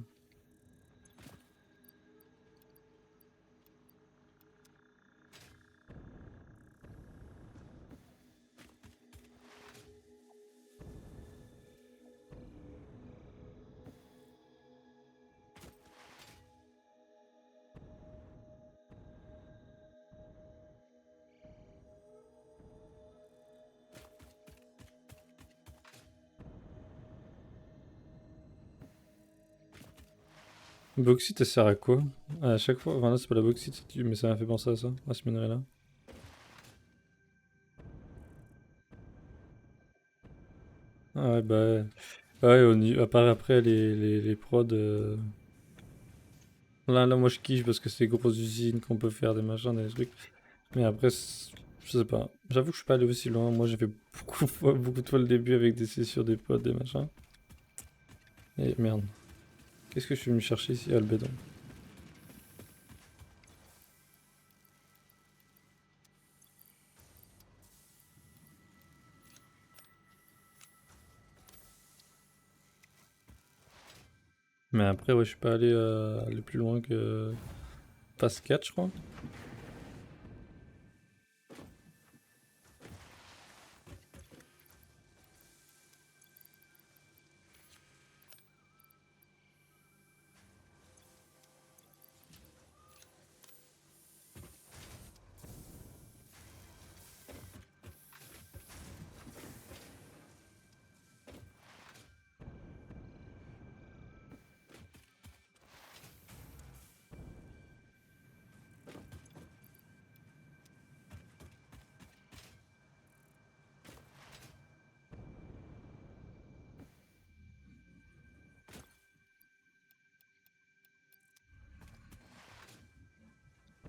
Bauxite, elle sert à quoi? À chaque fois, enfin là c'est pas la bauxite, mais ça m'a fait penser à ça, à ce minerai-là. Ah ouais, bah ouais. Ouais, à part après les prods. Là, moi je kiffe parce que c'est des grosses usines qu'on peut faire des machins, des trucs. Mais après, je sais pas. J'avoue que je suis pas allé aussi loin. Moi j'ai fait beaucoup de fois le début avec des sessions, des pods, des machins. Et merde. Qu'est-ce que je suis venu chercher ici? Ah, le béton. Mais après, ouais, je suis pas allé plus loin que phase 4, je crois.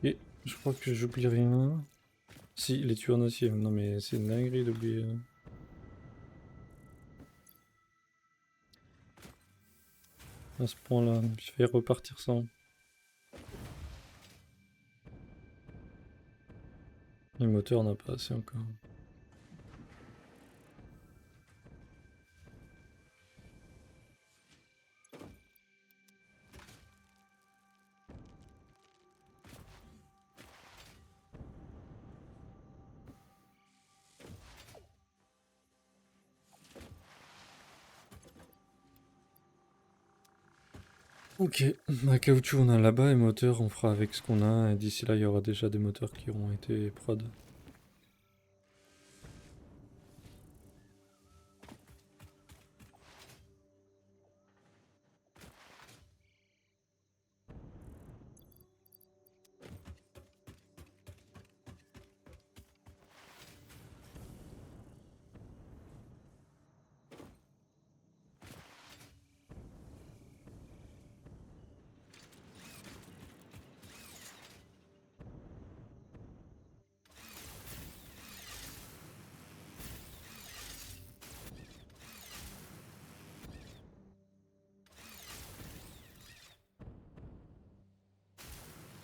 Et je crois que j'oublie rien. Si, les tuyaux en acier. Non, mais c'est une dinguerie d'oublier. À ce point-là. Je vais repartir sans. Les moteurs, on n'a pas assez encore. Ok, bah, caoutchouc on a là-bas et moteur on fera avec ce qu'on a et d'ici là il y aura déjà des moteurs qui auront été prod.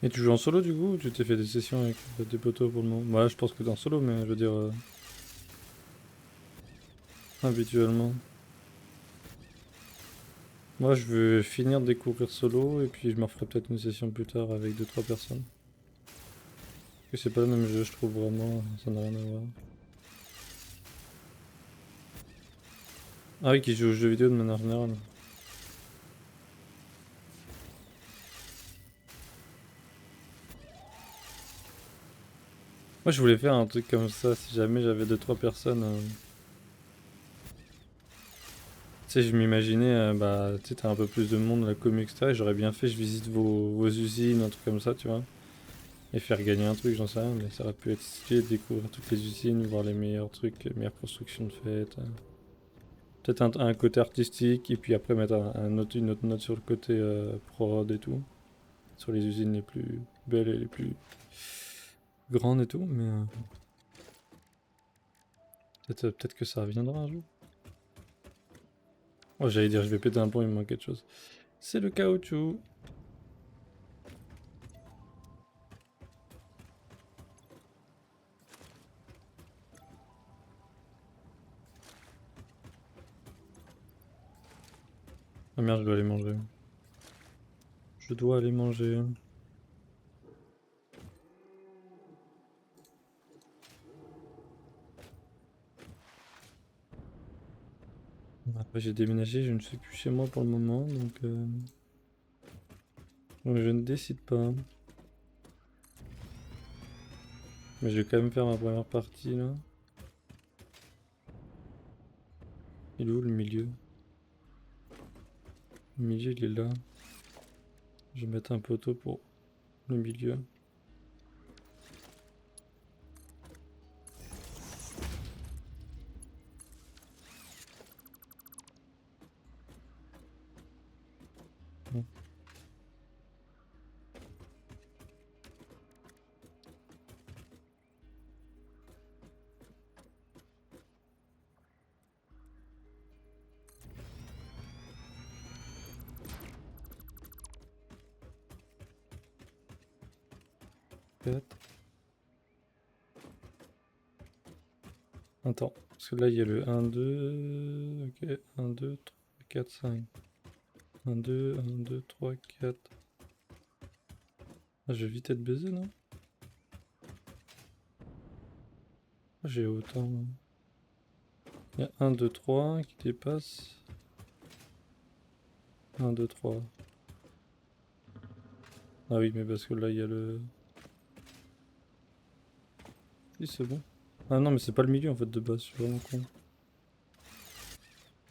Et tu joues en solo du coup ou tu t'es fait des sessions avec des potos pour le moment? Ouais, je pense que t'es en solo mais je veux dire habituellement. Moi je veux finir de découvrir solo et puis je me referai peut-être une session plus tard avec deux trois personnes. Parce que c'est pas le même jeu je trouve vraiment, ça n'a rien à voir. Ah oui, qui joue aux jeux vidéo de manière générale. Moi je voulais faire un truc comme ça si jamais j'avais deux trois personnes. Tu sais, je m'imaginais, bah, tu sais, t'as un peu plus de monde, la commu, etc. Et j'aurais bien fait, je visite vos usines, un truc comme ça, tu vois. Et faire gagner un truc, j'en sais rien, mais ça aurait pu être stylé de découvrir toutes les usines, voir les meilleurs trucs, les meilleures constructions de faites. Peut-être un côté artistique, et puis après mettre une autre note sur le côté prod et tout. Sur les usines les plus belles et les plus grandes et tout, mais peut-être que ça reviendra un jour. Oh, j'allais dire, je vais péter un pont, il me manque quelque chose. C'est le caoutchouc. Ah merde, je dois aller manger. Je dois aller manger. Après, j'ai déménagé, je ne suis plus chez moi pour le moment, donc je ne décide pas. Mais je vais quand même faire ma première partie là. Il est où le milieu? Le milieu il est là. Je vais mettre un poteau pour le milieu. Bon. 4. Attends, parce que là il y a le 1, 2. Ok, 1, 2, 3, 4, 5. 1, 2, 1, 2, 3, 4. Ah, je vais vite être baisé, non? Ah, j'ai autant. Il y a 1, 2, 3 qui dépasse. 1, 2, 3. Ah oui, mais parce que là il y a le. Oui, c'est bon. Ah non, mais c'est pas le milieu en fait de base, je suis vraiment con.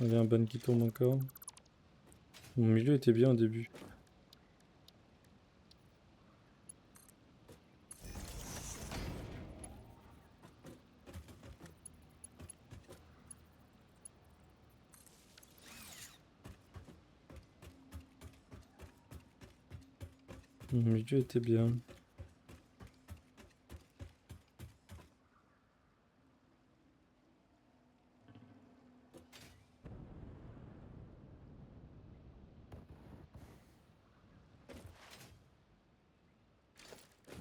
Il y a un ban qui tombe encore. Mon milieu était bien au début. Mon milieu était bien.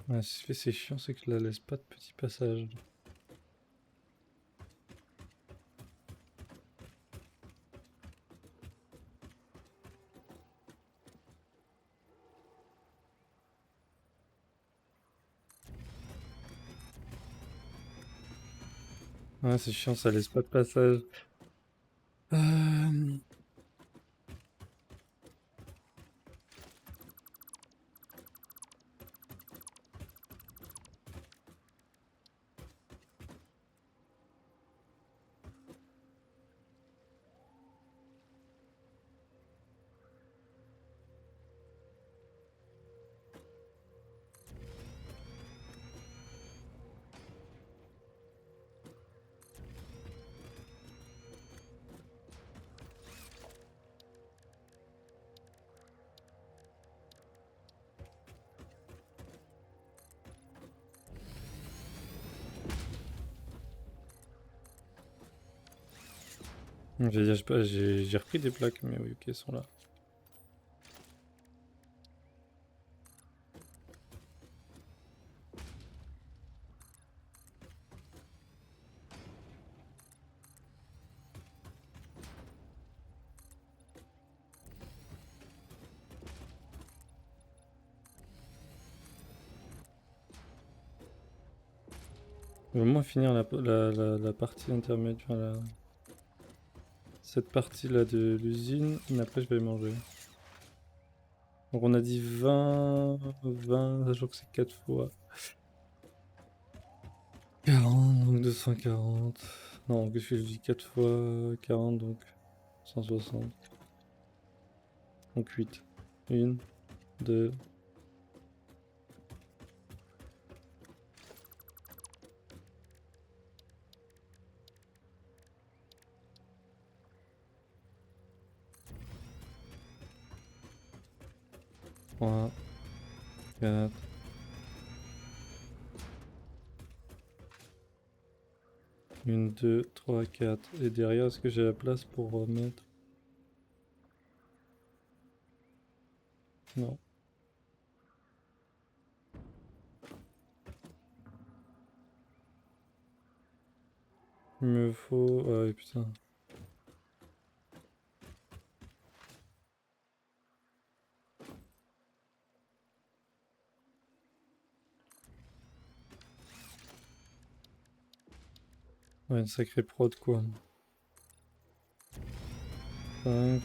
Ouais, ce qui fait c'est chiant, c'est que je la laisse pas de petits passages. Ouais, c'est chiant, ça laisse pas de passage. Euh... J'allais dire, j'ai repris des plaques, mais oui, ok, elles sont là. Je vais au moins finir la partie intermédiaire, enfin, cette partie-là de l'usine, mais après je vais manger. Donc on a dit 20, 20, sachant que c'est 4 fois 40, donc 240. Non, qu'est-ce que je dis? 4 fois 40, donc 160. Donc 8. 1, 2, 3, 4. 1, 2, 3, 4. Et derrière, est-ce que j'ai la place pour remettre? Non. Il me faut... Ah oui, putain. Ouais, une sacrée prod quoi. 5.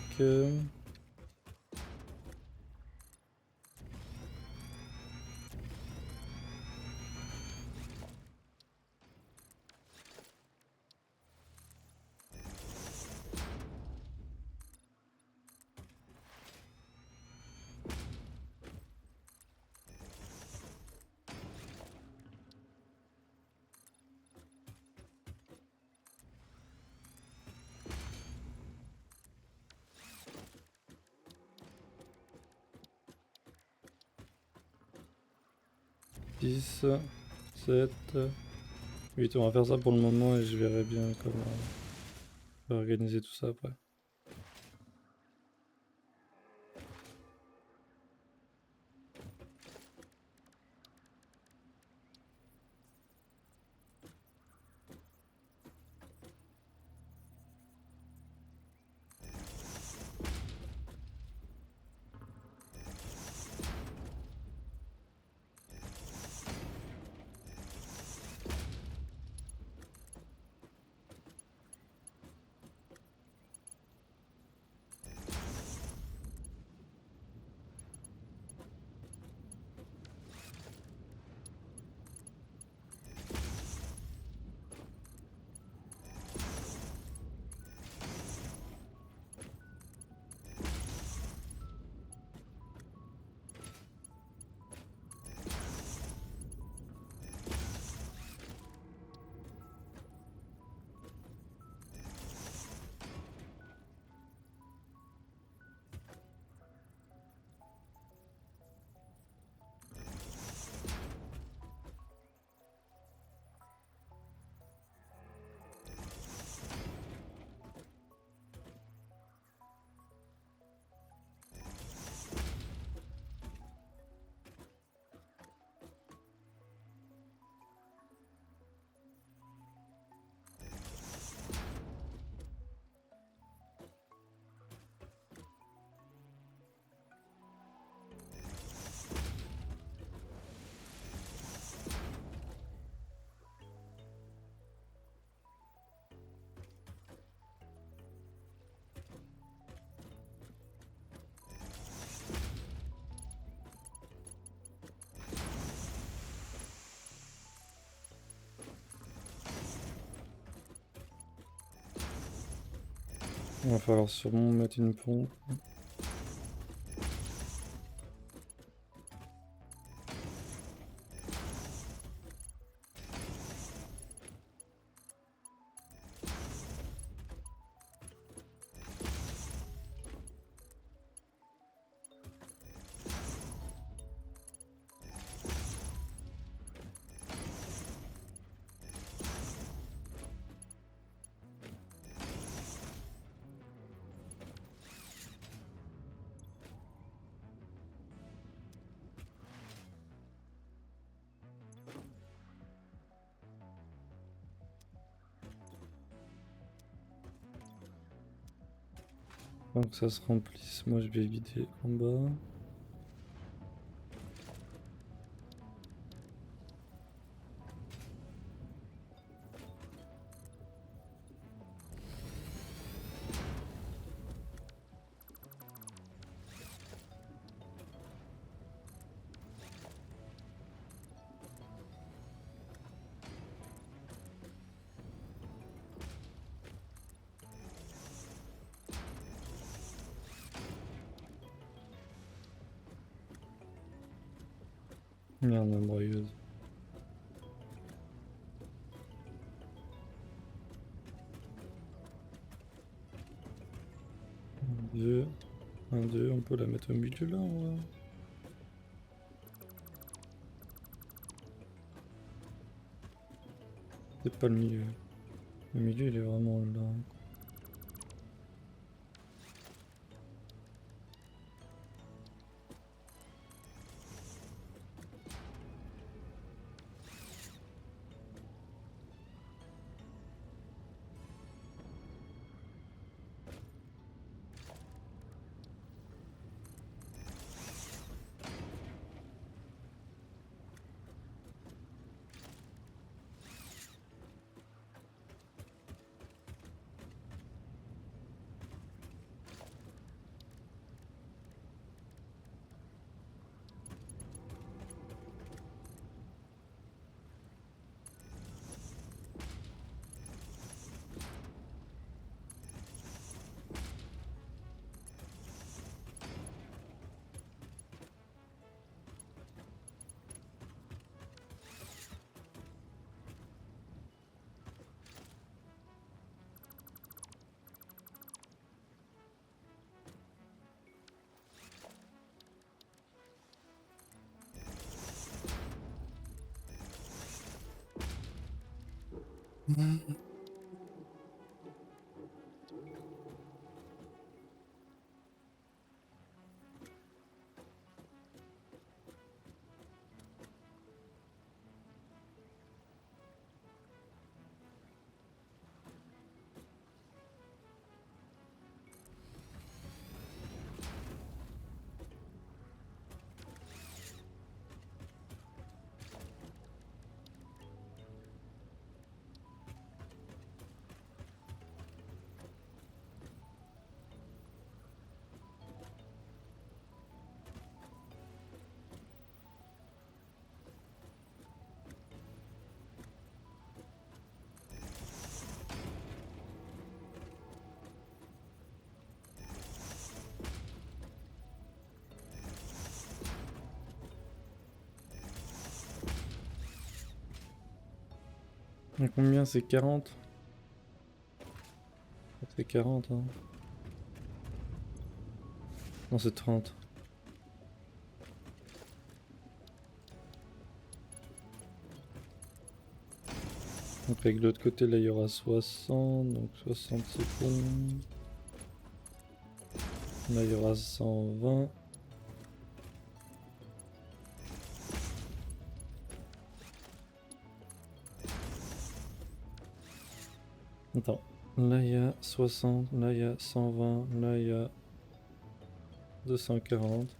Dix, 7, 8. On va faire ça pour le moment et je verrai bien comment je vais organiser tout ça après. Il va falloir sûrement mettre une pompe. Donc ça se remplisse, moi je vais vider en bas. Merde, la broyeuse. Un, deux, on peut la mettre au milieu là, en vrai. C'est pas le milieu. Le milieu il est vraiment là. Et combien c'est 40? C'est 40 hein. Non c'est 30. Donc avec l'autre côté là il y aura 60, donc 60 c'est bon. Là il y aura 120. Attends, là il y a 60, là il y a 120, là il y a 240.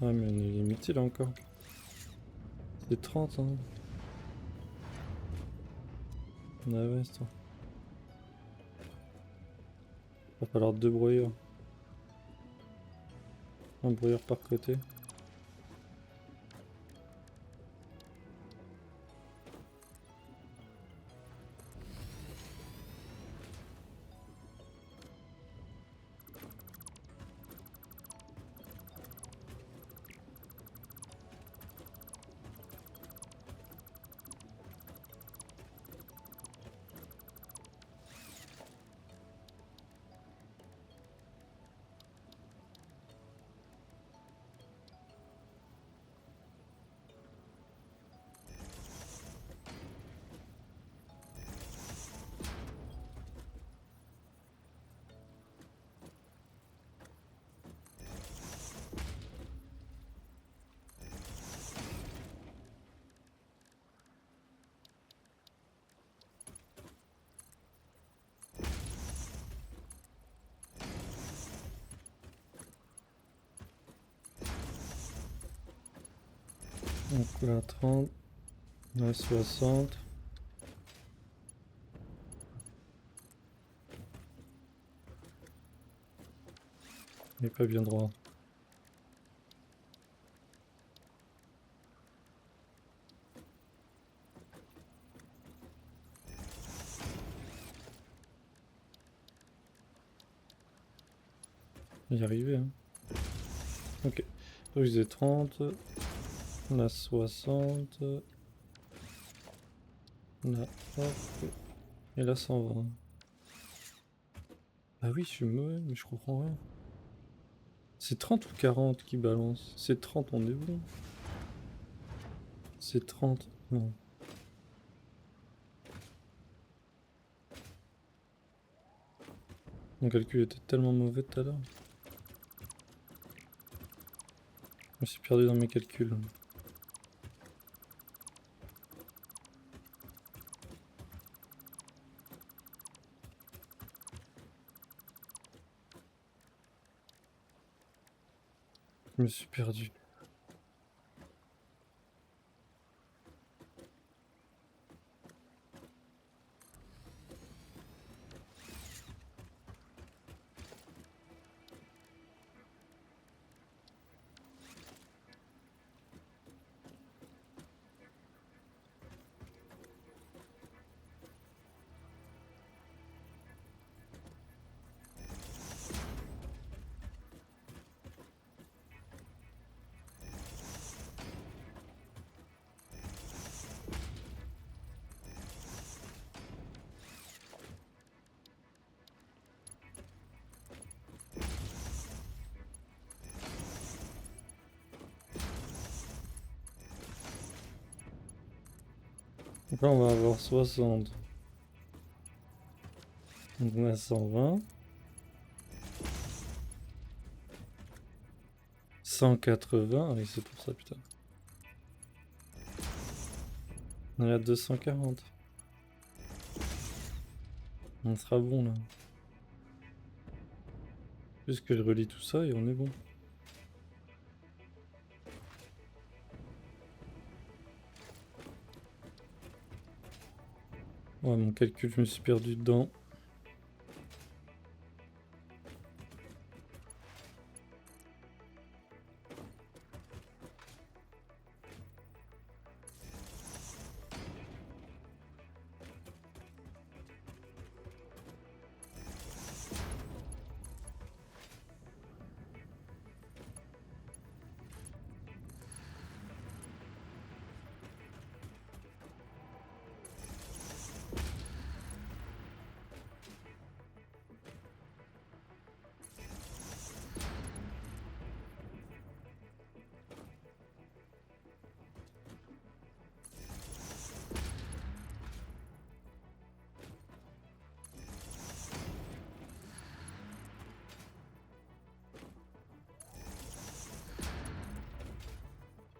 Ah mais on est limité là encore. C'est 30 hein. Ah ouais c'est ça. Va falloir deux broyeurs. Un broyeur par côté. Donc là 30, là 60. Il est pas bien droit. Y arriver hein. Ok. Donc je disais 30. Là 60. Là hop. Et là 120. Ah oui je suis mauvais mais je comprends rien. C'est 30 ou 40 qui balance? C'est 30 on est bon. C'est 30. Non. Mon calcul était tellement mauvais tout à l'heure. Je me suis perdu dans mes calculs. Je me suis perdu. Donc là, on va avoir 60. Donc on a 120. 180. Ah oui, c'est pour ça, putain. On est à 240. On sera bon, là. Juste que je relis tout ça et on est bon. Ouais, mon calcul, je me suis perdu dedans.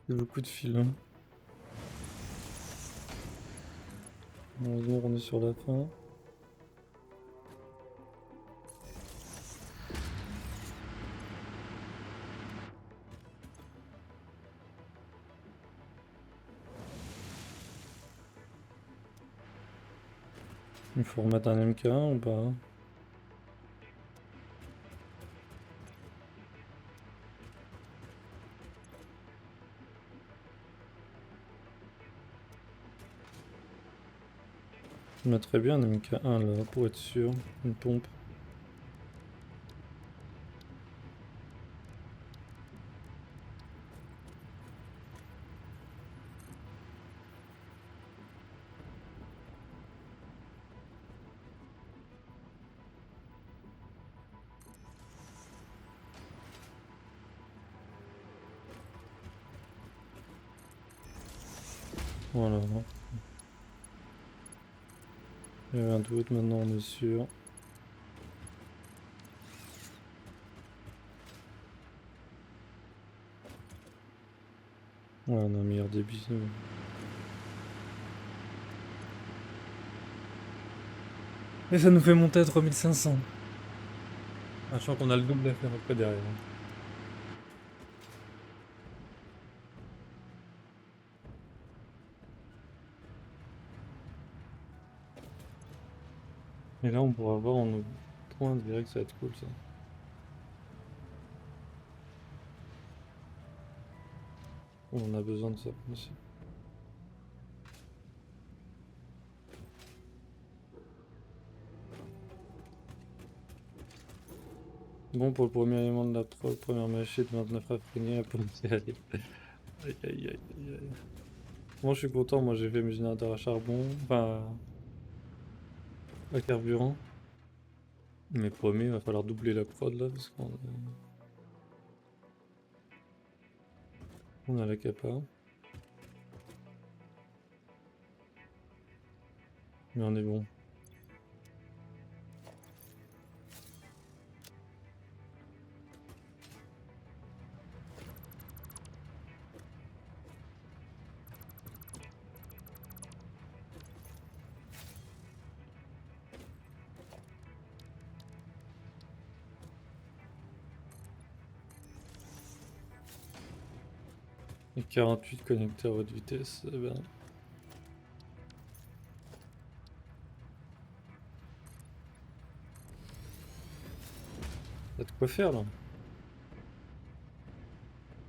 C'est beaucoup de fil, hein. Heureusement, on est sur la fin. Il faut remettre un MK1 ou pas? Je mettrais bien un MK1 là pour être sûr. Une pompe. Voilà. Il y avait un doute, maintenant on est sûr. Ouais, on a un meilleur débit, c'est bon. Et ça nous fait monter à 3500. Sachant qu'on a le double à faire après derrière. Et là, on pourra voir en nos points direct, ça va être cool ça. On a besoin de ça aussi. Bon, pour le premier élément de la preuve, première machine de 29 raffinés, pour y aller. Aïe aïe aïe aïe aïe. Moi je suis content, moi j'ai fait mes générateurs à charbon, enfin à carburant. Mais promis, il va falloir doubler la prod là parce on a la capa. Mais on est bon. Et 48 connecteurs haute vitesse, eh ben. T'as de quoi faire là.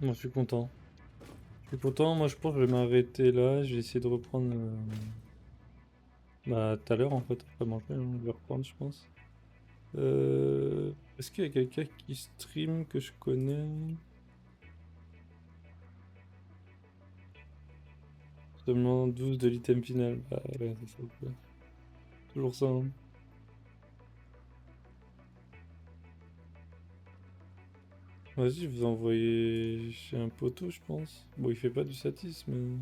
Moi je suis content. Je suis content, moi je pense que je vais m'arrêter là, je vais essayer de reprendre bah tout à l'heure en fait, après manger, hein, je vais reprendre je pense. Est-ce qu'il y a quelqu'un qui stream que je connais? Seulement 12 de l'item final. Bah ouais, c'est ça. Quoi. Toujours ça. Hein. Vas-y, je vous envoyer chez un poteau, je pense. Bon, il fait pas du satis, mais.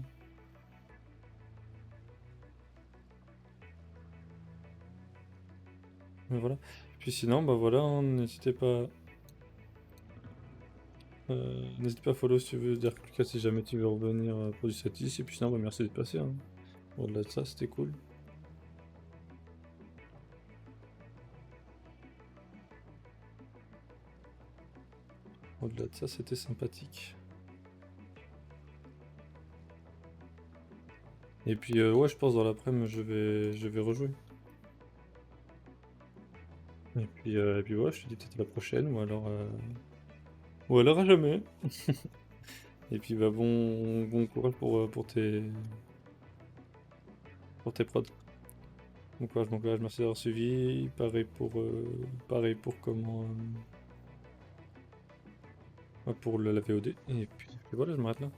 Mais voilà. Puis sinon, bah voilà, hein, n'hésite pas à follow si tu veux dire Lucas si jamais tu veux revenir pour du satis. Et puis sinon, bah merci d'être passé. Hein. Au-delà de ça, c'était cool. Au-delà de ça, c'était sympathique. Et puis ouais, je pense dans l'après-midi, je vais rejouer. Et puis ouais, je te dis peut-être à la prochaine, ou alors à jamais. Et puis bah bon courage pour tes prods. Bon courage, merci d'avoir suivi. Pareil pour pour la VOD. Et puis voilà, je m'arrête là.